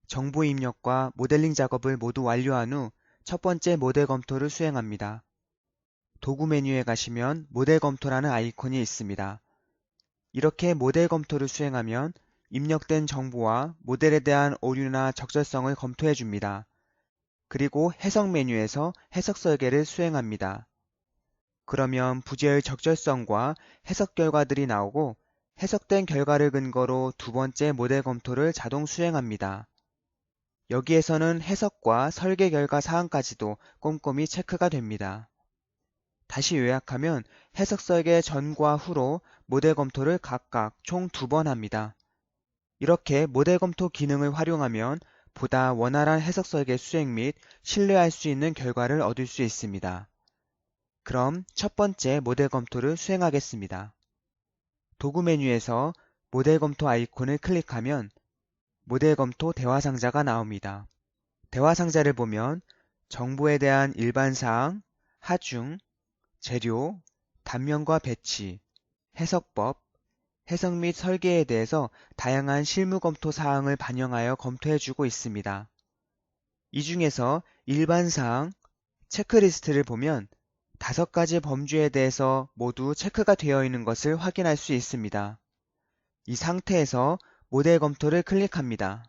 정보 입력과 모델링 작업을 모두 완료한 후 첫 번째 모델 검토를 수행합니다. 도구 메뉴에 가시면 모델 검토라는 아이콘이 있습니다. 이렇게 모델 검토를 수행하면 입력된 정보와 모델에 대한 오류나 적절성을 검토해 줍니다. 그리고 해석 메뉴에서 해석 설계를 수행합니다. 그러면 부재의 적절성과 해석 결과들이 나오고 해석된 결과를 근거로 두 번째 모델 검토를 자동 수행합니다. 여기에서는 해석과 설계 결과 사항까지도 꼼꼼히 체크가 됩니다. 다시 요약하면 해석 설계 전과 후로 모델 검토를 각각 총 2번 합니다. 이렇게 모델 검토 기능을 활용하면 보다 원활한 해석 설계 수행 및 신뢰할 수 있는 결과를 얻을 수 있습니다. 그럼 첫 번째 모델 검토를 수행하겠습니다. 도구 메뉴에서 모델 검토 아이콘을 클릭하면 모델 검토 대화 상자가 나옵니다. 대화 상자를 보면 정보에 대한 일반 사항, 하중, 재료, 단면과 배치, 해석법, 해석 및 설계에 대해서 다양한 실무 검토 사항을 반영하여 검토해주고 있습니다. 이 중에서 일반 사항, 체크리스트를 보면 5가지 범주에 대해서 모두 체크가 되어 있는 것을 확인할 수 있습니다. 이 상태에서 모델 검토를 클릭합니다.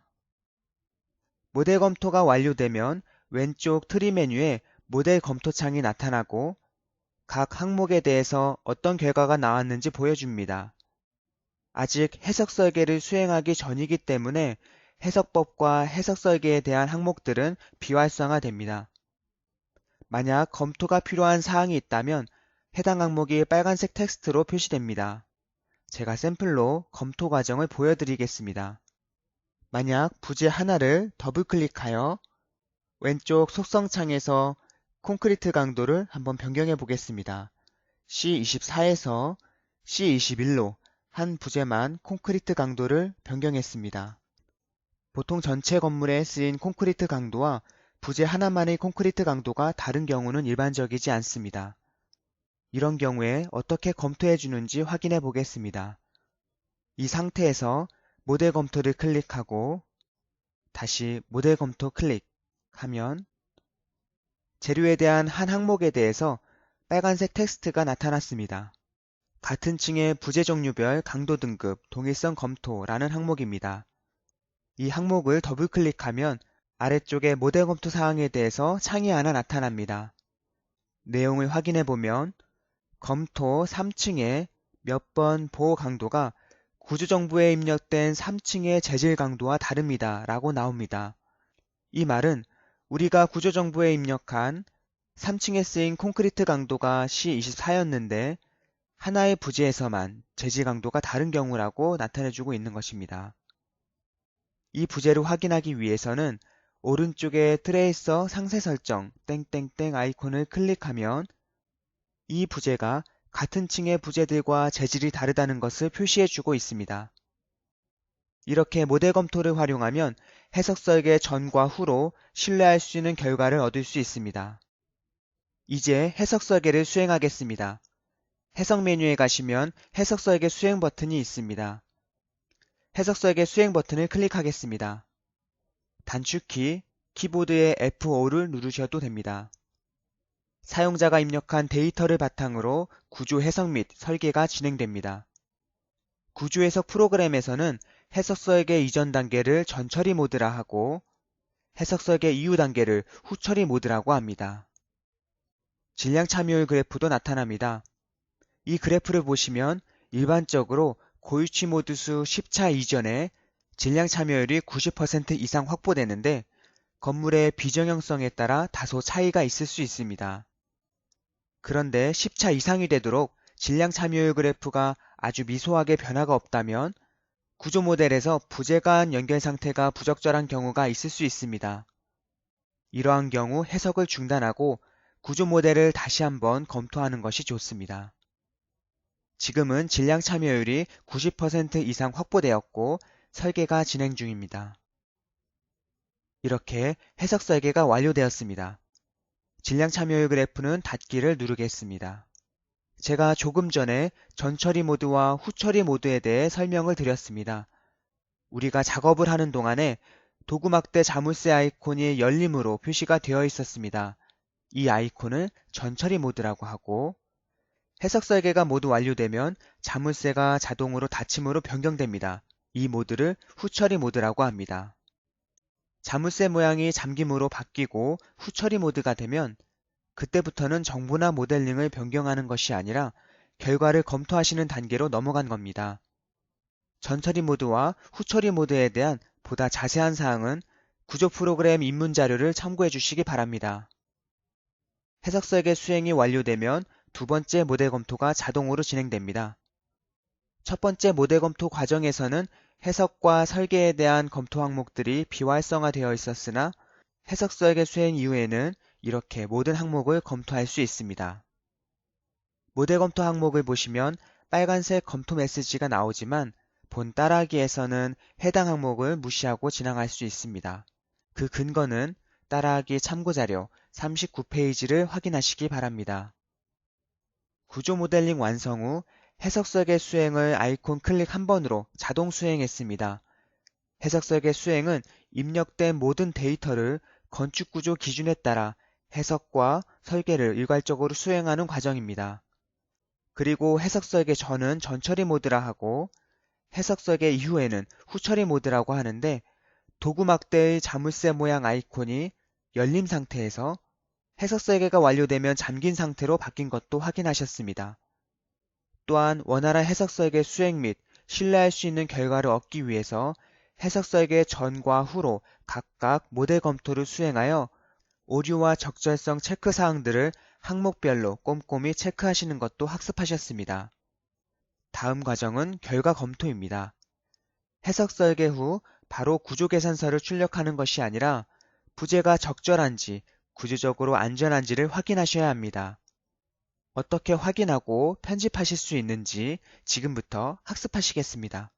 모델 검토가 완료되면 왼쪽 트리 메뉴에 모델 검토 창이 나타나고 각 항목에 대해서 어떤 결과가 나왔는지 보여줍니다. 아직 해석 설계를 수행하기 전이기 때문에 해석법과 해석 설계에 대한 항목들은 비활성화됩니다. 만약 검토가 필요한 사항이 있다면 해당 항목이 빨간색 텍스트로 표시됩니다. 제가 샘플로 검토 과정을 보여드리겠습니다. 만약 부재 하나를 더블 클릭하여 왼쪽 속성 창에서 콘크리트 강도를 한번 변경해 보겠습니다. C24에서 C21로 한 부재만 콘크리트 강도를 변경했습니다. 보통 전체 건물에 쓰인 콘크리트 강도와 부재 하나만의 콘크리트 강도가 다른 경우는 일반적이지 않습니다. 이런 경우에 어떻게 검토해 주는지 확인해 보겠습니다. 이 상태에서 모델 검토를 클릭하고 다시 모델 검토 클릭하면 재료에 대한 한 항목에 대해서 빨간색 텍스트가 나타났습니다. 같은 층의 부재 종류별 강도 등급 동일성 검토라는 항목입니다. 이 항목을 더블 클릭하면 아래쪽에 모델 검토 사항에 대해서 창이 하나 나타납니다. 내용을 확인해 보면 검토 3층의 몇 번 보호 강도가 구조정보에 입력된 3층의 재질 강도와 다릅니다 라고 나옵니다. 이 말은 우리가 구조정보에 입력한 3층에 쓰인 콘크리트 강도가 C24였는데 하나의 부재에서만 재질 강도가 다른 경우라고 나타내주고 있는 것입니다. 이 부재를 확인하기 위해서는 오른쪽에 트레이서 상세 설정 땡땡땡 아이콘을 클릭하면 이 부재가 같은 층의 부재들과 재질이 다르다는 것을 표시해주고 있습니다. 이렇게 모델 검토를 활용하면 해석 설계 전과 후로 신뢰할 수 있는 결과를 얻을 수 있습니다. 이제 해석 설계를 수행하겠습니다. 해석 메뉴에 가시면 해석 설계 수행 버튼이 있습니다. 해석 설계 수행 버튼을 클릭하겠습니다. 단축키, 키보드의 F5를 누르셔도 됩니다. 사용자가 입력한 데이터를 바탕으로 구조 해석 및 설계가 진행됩니다. 구조 해석 프로그램에서는 해석 설계 이전 단계를 전처리 모드라 하고 해석 설계 이후 단계를 후처리 모드라고 합니다. 질량 참여율 그래프도 나타납니다. 이 그래프를 보시면 일반적으로 고유치 모드수 10차 이전에 질량 참여율이 90% 이상 확보되는데 건물의 비정형성에 따라 다소 차이가 있을 수 있습니다. 그런데 10차 이상이 되도록 질량 참여율 그래프가 아주 미소하게 변화가 없다면 구조 모델에서 부재 간 연결 상태가 부적절한 경우가 있을 수 있습니다. 이러한 경우 해석을 중단하고 구조 모델을 다시 한번 검토하는 것이 좋습니다. 지금은 질량 참여율이 90% 이상 확보되었고 설계가 진행 중입니다. 이렇게 해석 설계가 완료되었습니다. 질량 참여율 그래프는 닫기를 누르겠습니다. 제가 조금 전에 전처리 모드와 후처리 모드에 대해 설명을 드렸습니다. 우리가 작업을 하는 동안에 도구막대 자물쇠 아이콘이 열림으로 표시가 되어 있었습니다. 이 아이콘을 전처리 모드라고 하고 해석 설계가 모두 완료되면 자물쇠가 자동으로 닫힘으로 변경됩니다. 이 모드를 후처리 모드라고 합니다. 자물쇠 모양이 잠김으로 바뀌고 후처리 모드가 되면 그때부터는 정보나 모델링을 변경하는 것이 아니라 결과를 검토하시는 단계로 넘어간 겁니다. 전처리 모드와 후처리 모드에 대한 보다 자세한 사항은 구조 프로그램 입문 자료를 참고해 주시기 바랍니다. 해석 설계 수행이 완료되면 두 번째 모델 검토가 자동으로 진행됩니다. 첫 번째 모델 검토 과정에서는 해석과 설계에 대한 검토 항목들이 비활성화되어 있었으나 해석 설계 수행 이후에는 이렇게 모든 항목을 검토할 수 있습니다. 모델 검토 항목을 보시면 빨간색 검토 메시지가 나오지만 본 따라하기에서는 해당 항목을 무시하고 진행할 수 있습니다. 그 근거는 따라하기 참고자료 39페이지를 확인하시기 바랍니다. 구조 모델링 완성 후 해석 설계 수행을 아이콘 클릭 한 번으로 자동 수행했습니다. 해석 설계 수행은 입력된 모든 데이터를 건축 구조 기준에 따라 해석과 설계를 일괄적으로 수행하는 과정입니다. 그리고 해석 설계 전은 전처리 모드라 하고 해석 설계 이후에는 후처리 모드라고 하는데 도구막대의 자물쇠 모양 아이콘이 열림 상태에서 해석 설계가 완료되면 잠긴 상태로 바뀐 것도 확인하셨습니다. 또한 원활한 해석 설계 수행 및 신뢰할 수 있는 결과를 얻기 위해서 해석 설계 전과 후로 각각 모델 검토를 수행하여 오류와 적절성 체크 사항들을 항목별로 꼼꼼히 체크하시는 것도 학습하셨습니다. 다음 과정은 결과 검토입니다. 해석 설계 후 바로 구조 계산서를 출력하는 것이 아니라 부재가 적절한지 구조적으로 안전한지를 확인하셔야 합니다. 어떻게 확인하고 편집하실 수 있는지 지금부터 학습하시겠습니다.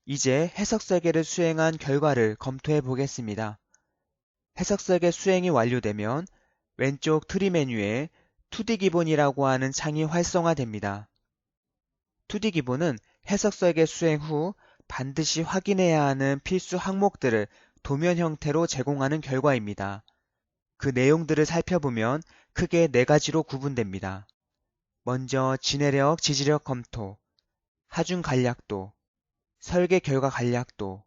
이제 해석 설계를 수행한 결과를 검토해 보겠습니다. 해석 설계 수행이 완료되면 왼쪽 트리 메뉴에 2D 기본이라고 하는 창이 활성화됩니다. 2D 기본은 해석 설계 수행 후 반드시 확인해야 하는 필수 항목들을 도면 형태로 제공하는 결과입니다. 그 내용들을 살펴보면 크게 네 가지로 구분됩니다. 먼저 지내력, 지지력 검토, 하중 간략도, 설계 결과 간략도,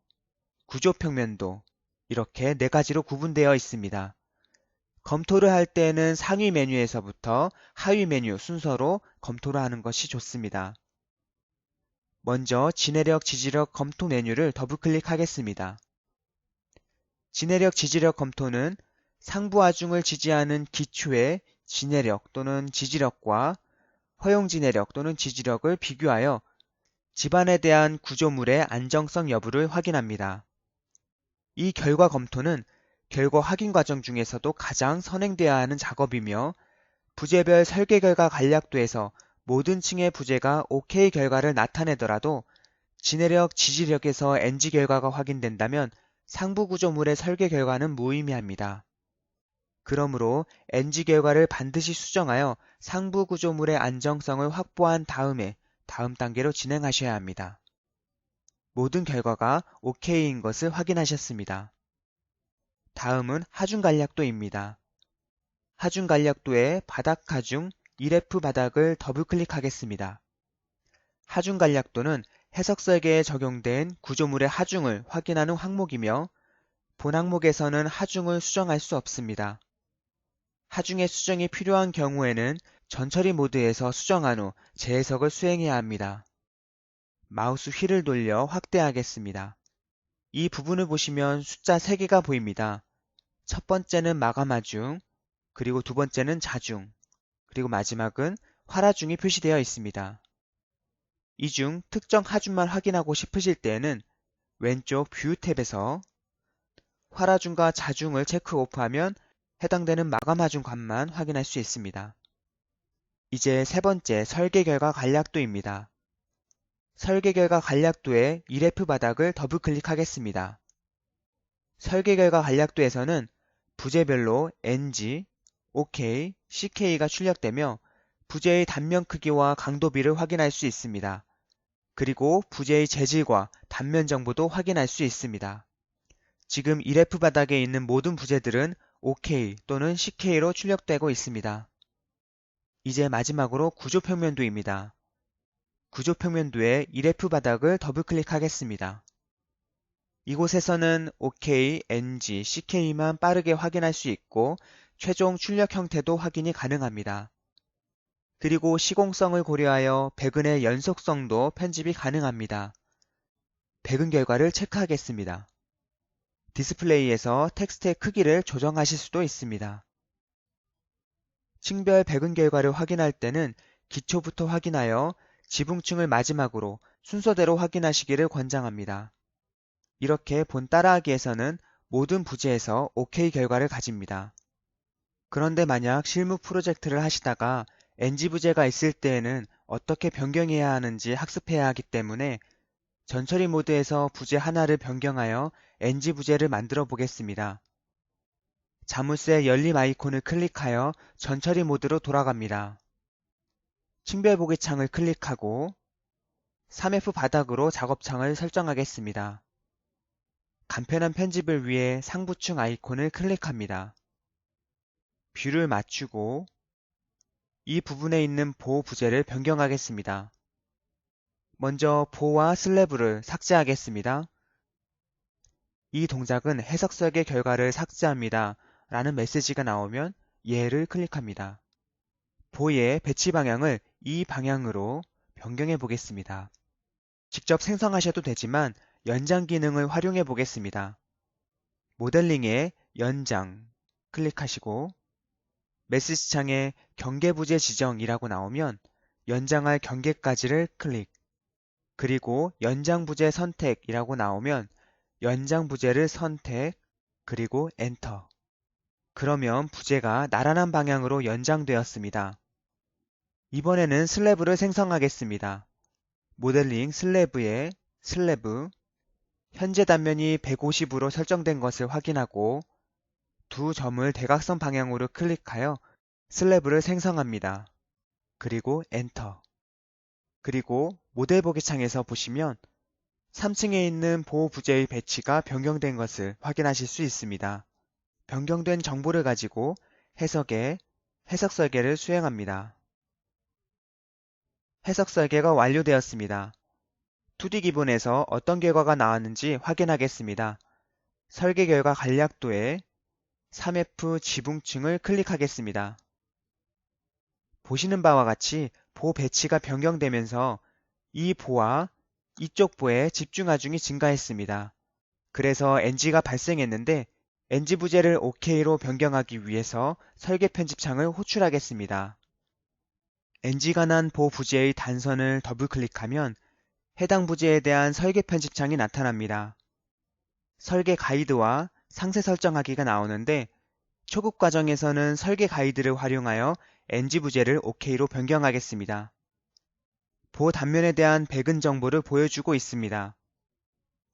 구조 평면도 이렇게 네 가지로 구분되어 있습니다. 검토를 할 때는 상위 메뉴에서부터 하위 메뉴 순서로 검토를 하는 것이 좋습니다. 먼저 지내력, 지지력 검토 메뉴를 더블클릭하겠습니다. 지내력, 지지력 검토는 상부 하중을 지지하는 기초의 지내력 또는 지지력과 허용 지내력 또는 지지력을 비교하여 집안에 대한 구조물의 안정성 여부를 확인합니다. 이 결과 검토는 결과 확인 과정 중에서도 가장 선행되어야 하는 작업이며 부재별 설계 결과 간략도에서 모든 층의 부재가 OK 결과를 나타내더라도 지내력, 지지력에서 NG 결과가 확인된다면 상부 구조물의 설계 결과는 무의미합니다. 그러므로 NG 결과를 반드시 수정하여 상부 구조물의 안정성을 확보한 다음에 다음 단계로 진행하셔야 합니다. 모든 결과가 OK인 것을 확인하셨습니다. 다음은 하중 간략도입니다. 하중 간략도의 바닥 하중 1F 바닥을 더블클릭하겠습니다. 하중 간략도는 해석 설계에 적용된 구조물의 하중을 확인하는 항목이며 본 항목에서는 하중을 수정할 수 없습니다. 하중의 수정이 필요한 경우에는 전처리 모드에서 수정한 후 재해석을 수행해야 합니다. 마우스 휠을 돌려 확대하겠습니다. 이 부분을 보시면 숫자 3개가 보입니다. 첫 번째는 마감 하중, 그리고 두 번째는 자중, 그리고 마지막은 활하중이 표시되어 있습니다. 이 중 특정 하중만 확인하고 싶으실 때에는 왼쪽 뷰 탭에서 활하중과 자중을 체크 오프하면 해당되는 마감 하중 값만 확인할 수 있습니다. 이제 세 번째 설계 결과 간략도입니다. 설계 결과 간략도의 1F 바닥을 더블 클릭하겠습니다. 설계 결과 간략도에서는 부재별로 NG, OK, CK가 출력되며 부재의 단면 크기와 강도비를 확인할 수 있습니다. 그리고 부재의 재질과 단면 정보도 확인할 수 있습니다. 지금 1F 바닥에 있는 모든 부재들은 OK 또는 CK로 출력되고 있습니다. 이제 마지막으로 구조평면도입니다. 구조평면도의 1F 바닥을 더블클릭하겠습니다. 이곳에서는 OK, NG, CK만 빠르게 확인할 수 있고 최종 출력 형태도 확인이 가능합니다. 그리고 시공성을 고려하여 배근의 연속성도 편집이 가능합니다. 배근 결과를 체크하겠습니다. 디스플레이에서 텍스트의 크기를 조정하실 수도 있습니다. 층별 배근 결과를 확인할 때는 기초부터 확인하여 지붕층을 마지막으로 순서대로 확인하시기를 권장합니다. 이렇게 본 따라하기에서는 모든 부재에서 OK 결과를 가집니다. 그런데 만약 실무 프로젝트를 하시다가 NG 부재가 있을 때에는 어떻게 변경해야 하는지 학습해야 하기 때문에 전처리 모드에서 부재 하나를 변경하여 NG 부재를 만들어 보겠습니다. 자물쇠 열림 아이콘을 클릭하여 전처리 모드로 돌아갑니다. 층별 보기 창을 클릭하고 3F 바닥으로 작업창을 설정하겠습니다. 간편한 편집을 위해 상부층 아이콘을 클릭합니다. 뷰를 맞추고 이 부분에 있는 보호 부재를 변경하겠습니다. 먼저 보와 슬래브를 삭제하겠습니다. 이 동작은 해석 설계 결과를 삭제합니다. 라는 메시지가 나오면 얘를 클릭합니다. 보의 배치 방향을 이 방향으로 변경해 보겠습니다. 직접 생성하셔도 되지만 연장 기능을 활용해 보겠습니다. 모델링에 연장 클릭하시고 메시지 창에 경계 부재 지정이라고 나오면 연장할 경계까지를 클릭, 그리고 연장 부재 선택이라고 나오면 연장 부재를 선택, 그리고 엔터. 그러면 부재가 나란한 방향으로 연장되었습니다. 이번에는 슬래브를 생성하겠습니다. 모델링 슬래브에 슬래브, 현재 단면이 150으로 설정된 것을 확인하고 두 점을 대각선 방향으로 클릭하여 슬래브를 생성합니다. 그리고 엔터. 그리고 모델 보기 창에서 보시면 3층에 있는 보호 부재의 배치가 변경된 것을 확인하실 수 있습니다. 변경된 정보를 가지고 해석 설계를 수행합니다. 해석 설계가 완료되었습니다. 2D 기본에서 어떤 결과가 나왔는지 확인하겠습니다. 설계 결과 간략도에 3F 지붕층을 클릭하겠습니다. 보시는 바와 같이 보 배치가 변경되면서 이 보와 이쪽 보의 집중 하중이 증가했습니다. 그래서 NG가 발생했는데 NG 부재를 OK로 변경하기 위해서 설계 편집창을 호출하겠습니다. NG가 난 보 부재의 단선을 더블 클릭하면 해당 부재에 대한 설계 편집창이 나타납니다. 설계 가이드와 상세 설정하기가 나오는데 초급 과정에서는 설계 가이드를 활용하여 NG 부재를 OK로 변경하겠습니다. 보 단면에 대한 백은 정보를 보여주고 있습니다.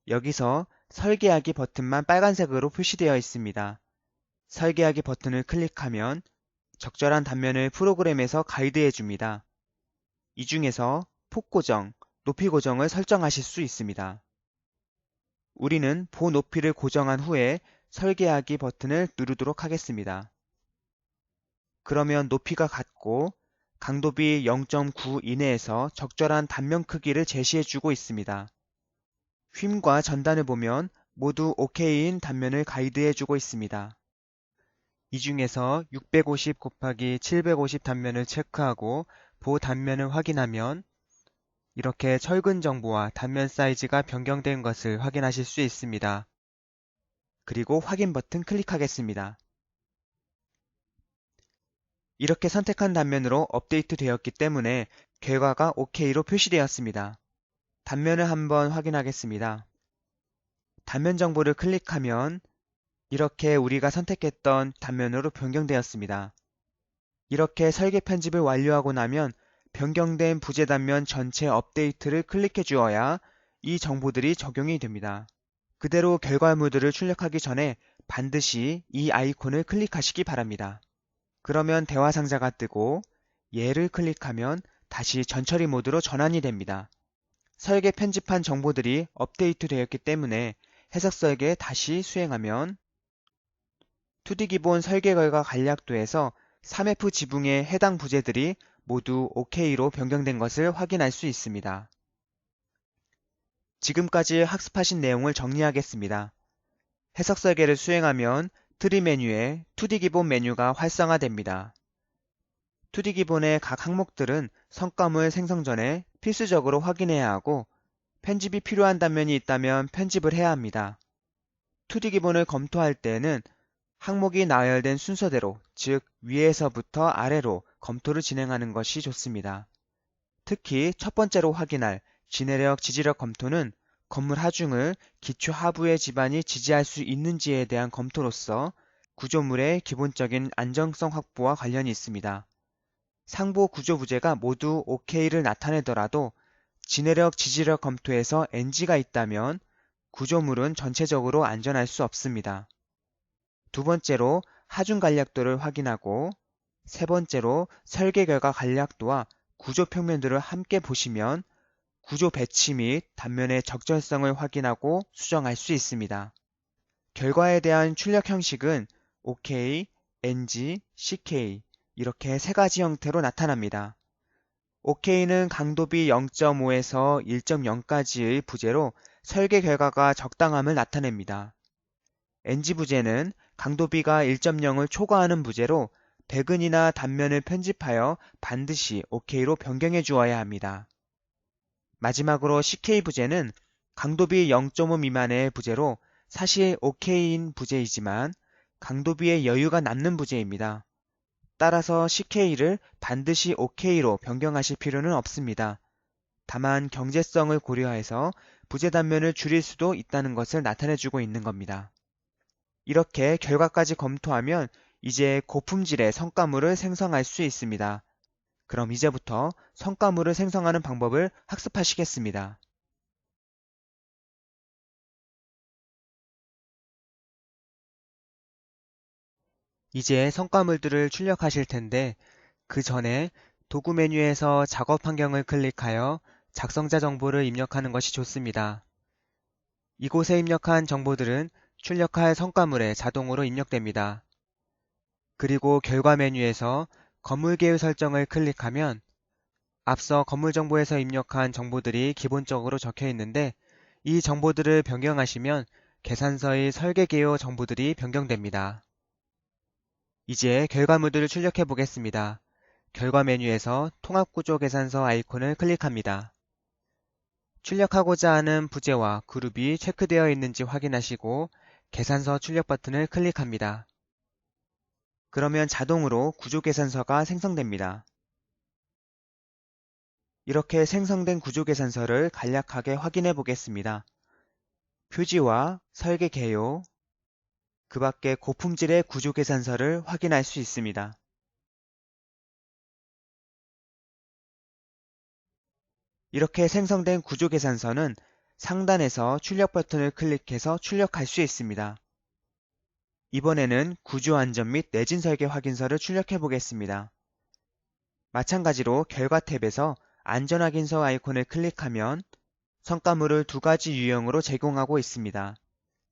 여기서 설계하기 버튼만 빨간색으로 표시되어 있습니다. 설계하기 버튼을 클릭하면 적절한 단면을 프로그램에서 가이드해 줍니다. 이 중에서 폭 고정, 높이 고정을 설정하실 수 있습니다. 우리는 보 높이를 고정한 후에 설계하기 버튼을 누르도록 하겠습니다. 그러면 높이가 같고 강도비 0.9 이내에서 적절한 단면 크기를 제시해 주고 있습니다. 휨과 전단을 보면 모두 OK인 단면을 가이드해 주고 있습니다. 이 중에서 650 곱하기 750 단면을 체크하고 보 단면을 확인하면 이렇게 철근 정보와 단면 사이즈가 변경된 것을 확인하실 수 있습니다. 그리고 확인 버튼 클릭하겠습니다. 이렇게 선택한 단면으로 업데이트 되었기 때문에 결과가 OK로 표시되었습니다. 단면을 한번 확인하겠습니다. 단면 정보를 클릭하면 이렇게 우리가 선택했던 단면으로 변경되었습니다. 이렇게 설계 편집을 완료하고 나면 변경된 부재 단면 전체 업데이트를 클릭해 주어야 이 정보들이 적용이 됩니다. 그대로 결과물들을 출력하기 전에 반드시 이 아이콘을 클릭하시기 바랍니다. 그러면 대화 상자가 뜨고 얘를 클릭하면 다시 전처리 모드로 전환이 됩니다. 설계 편집한 정보들이 업데이트 되었기 때문에 해석 설계 다시 수행하면 2D 기본 설계 결과 간략도에서 3F 지붕의 해당 부재들이 모두 OK로 변경된 것을 확인할 수 있습니다. 지금까지 학습하신 내용을 정리하겠습니다. 해석 설계를 수행하면 트리 메뉴에 2D 기본 메뉴가 활성화됩니다. 2D 기본의 각 항목들은 성과물 생성 전에 필수적으로 확인해야 하고 편집이 필요한 단면이 있다면 편집을 해야 합니다. 2D 기본을 검토할 때에는 항목이 나열된 순서대로, 즉 위에서부터 아래로 검토를 진행하는 것이 좋습니다. 특히 첫 번째로 확인할 지내력, 지지력 검토는 건물 하중을 기초 하부의 지반이 지지할 수 있는지에 대한 검토로서 구조물의 기본적인 안정성 확보와 관련이 있습니다. 상부 구조 부재가 모두 OK를 나타내더라도 지내력, 지지력 검토에서 NG가 있다면 구조물은 전체적으로 안전할 수 없습니다. 두 번째로 하중 간략도를 확인하고 세 번째로 설계 결과 간략도와 구조 평면들을 함께 보시면 구조 배치 및 단면의 적절성을 확인하고 수정할 수 있습니다. 결과에 대한 출력 형식은 OK, NG, CK 이렇게 세 가지 형태로 나타납니다. OK는 강도비 0.5에서 1.0까지의 부재로 설계 결과가 적당함을 나타냅니다. NG 부재는 강도비가 1.0을 초과하는 부재로 배근이나 단면을 편집하여 반드시 OK로 변경해 주어야 합니다. 마지막으로 CK 부재는 강도비 0.5 미만의 부재로 사실 OK인 부재이지만 강도비의 여유가 남는 부재입니다. 따라서 CK를 반드시 OK로 변경하실 필요는 없습니다. 다만 경제성을 고려해서 부재 단면을 줄일 수도 있다는 것을 나타내주고 있는 겁니다. 이렇게 결과까지 검토하면 이제 고품질의 성과물을 생성할 수 있습니다. 그럼 이제부터 성과물을 생성하는 방법을 학습하시겠습니다. 이제 성과물들을 출력하실 텐데 그 전에 도구 메뉴에서 작업 환경을 클릭하여 작성자 정보를 입력하는 것이 좋습니다. 이곳에 입력한 정보들은 출력할 성과물에 자동으로 입력됩니다. 그리고 결과 메뉴에서 건물 계열 설정을 클릭하면 앞서 건물 정보에서 입력한 정보들이 기본적으로 적혀 있는데 이 정보들을 변경하시면 계산서의 설계 개요 정보들이 변경됩니다. 이제 결과물들을 출력해 보겠습니다. 결과 메뉴에서 통합구조 계산서 아이콘을 클릭합니다. 출력하고자 하는 부재와 그룹이 체크되어 있는지 확인하시고 계산서 출력 버튼을 클릭합니다. 그러면 자동으로 구조계산서가 생성됩니다. 이렇게 생성된 구조계산서를 간략하게 확인해 보겠습니다. 표지와 설계 개요, 그 밖에 고품질의 구조계산서를 확인할 수 있습니다. 이렇게 생성된 구조계산서는 상단에서 출력 버튼을 클릭해서 출력할 수 있습니다. 이번에는 구조안전 및 내진 설계 확인서를 출력해 보겠습니다. 마찬가지로 결과 탭에서 안전확인서 아이콘을 클릭하면 성과물을 두 가지 유형으로 제공하고 있습니다.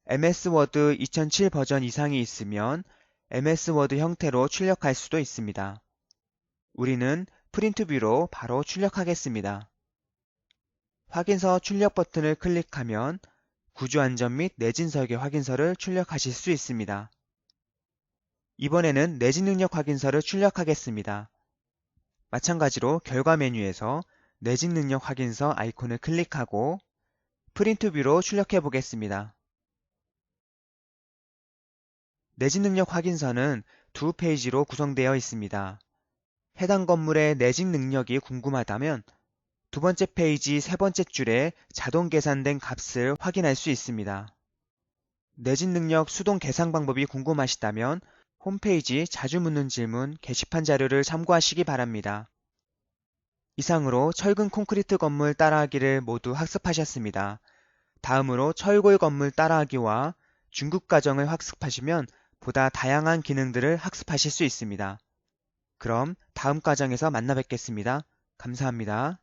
MS 워드 2007 버전 이상이 있으면 MS 워드 형태로 출력할 수도 있습니다. 우리는 프린트뷰로 바로 출력하겠습니다. 확인서 출력 버튼을 클릭하면 구조안전 및 내진 설계 확인서를 출력하실 수 있습니다. 이번에는 내진 능력 확인서를 출력하겠습니다. 마찬가지로 결과 메뉴에서 내진 능력 확인서 아이콘을 클릭하고 프린트뷰로 출력해 보겠습니다. 내진 능력 확인서는 두 페이지로 구성되어 있습니다. 해당 건물의 내진 능력이 궁금하다면 두 번째 페이지 세 번째 줄에 자동 계산된 값을 확인할 수 있습니다. 내진 능력 수동 계산 방법이 궁금하시다면 홈페이지 자주 묻는 질문 게시판 자료를 참고하시기 바랍니다. 이상으로 철근 콘크리트 건물 따라하기를 모두 학습하셨습니다. 다음으로 철골 건물 따라하기와 중급 과정을 학습하시면 보다 다양한 기능들을 학습하실 수 있습니다. 그럼 다음 과정에서 만나 뵙겠습니다. 감사합니다.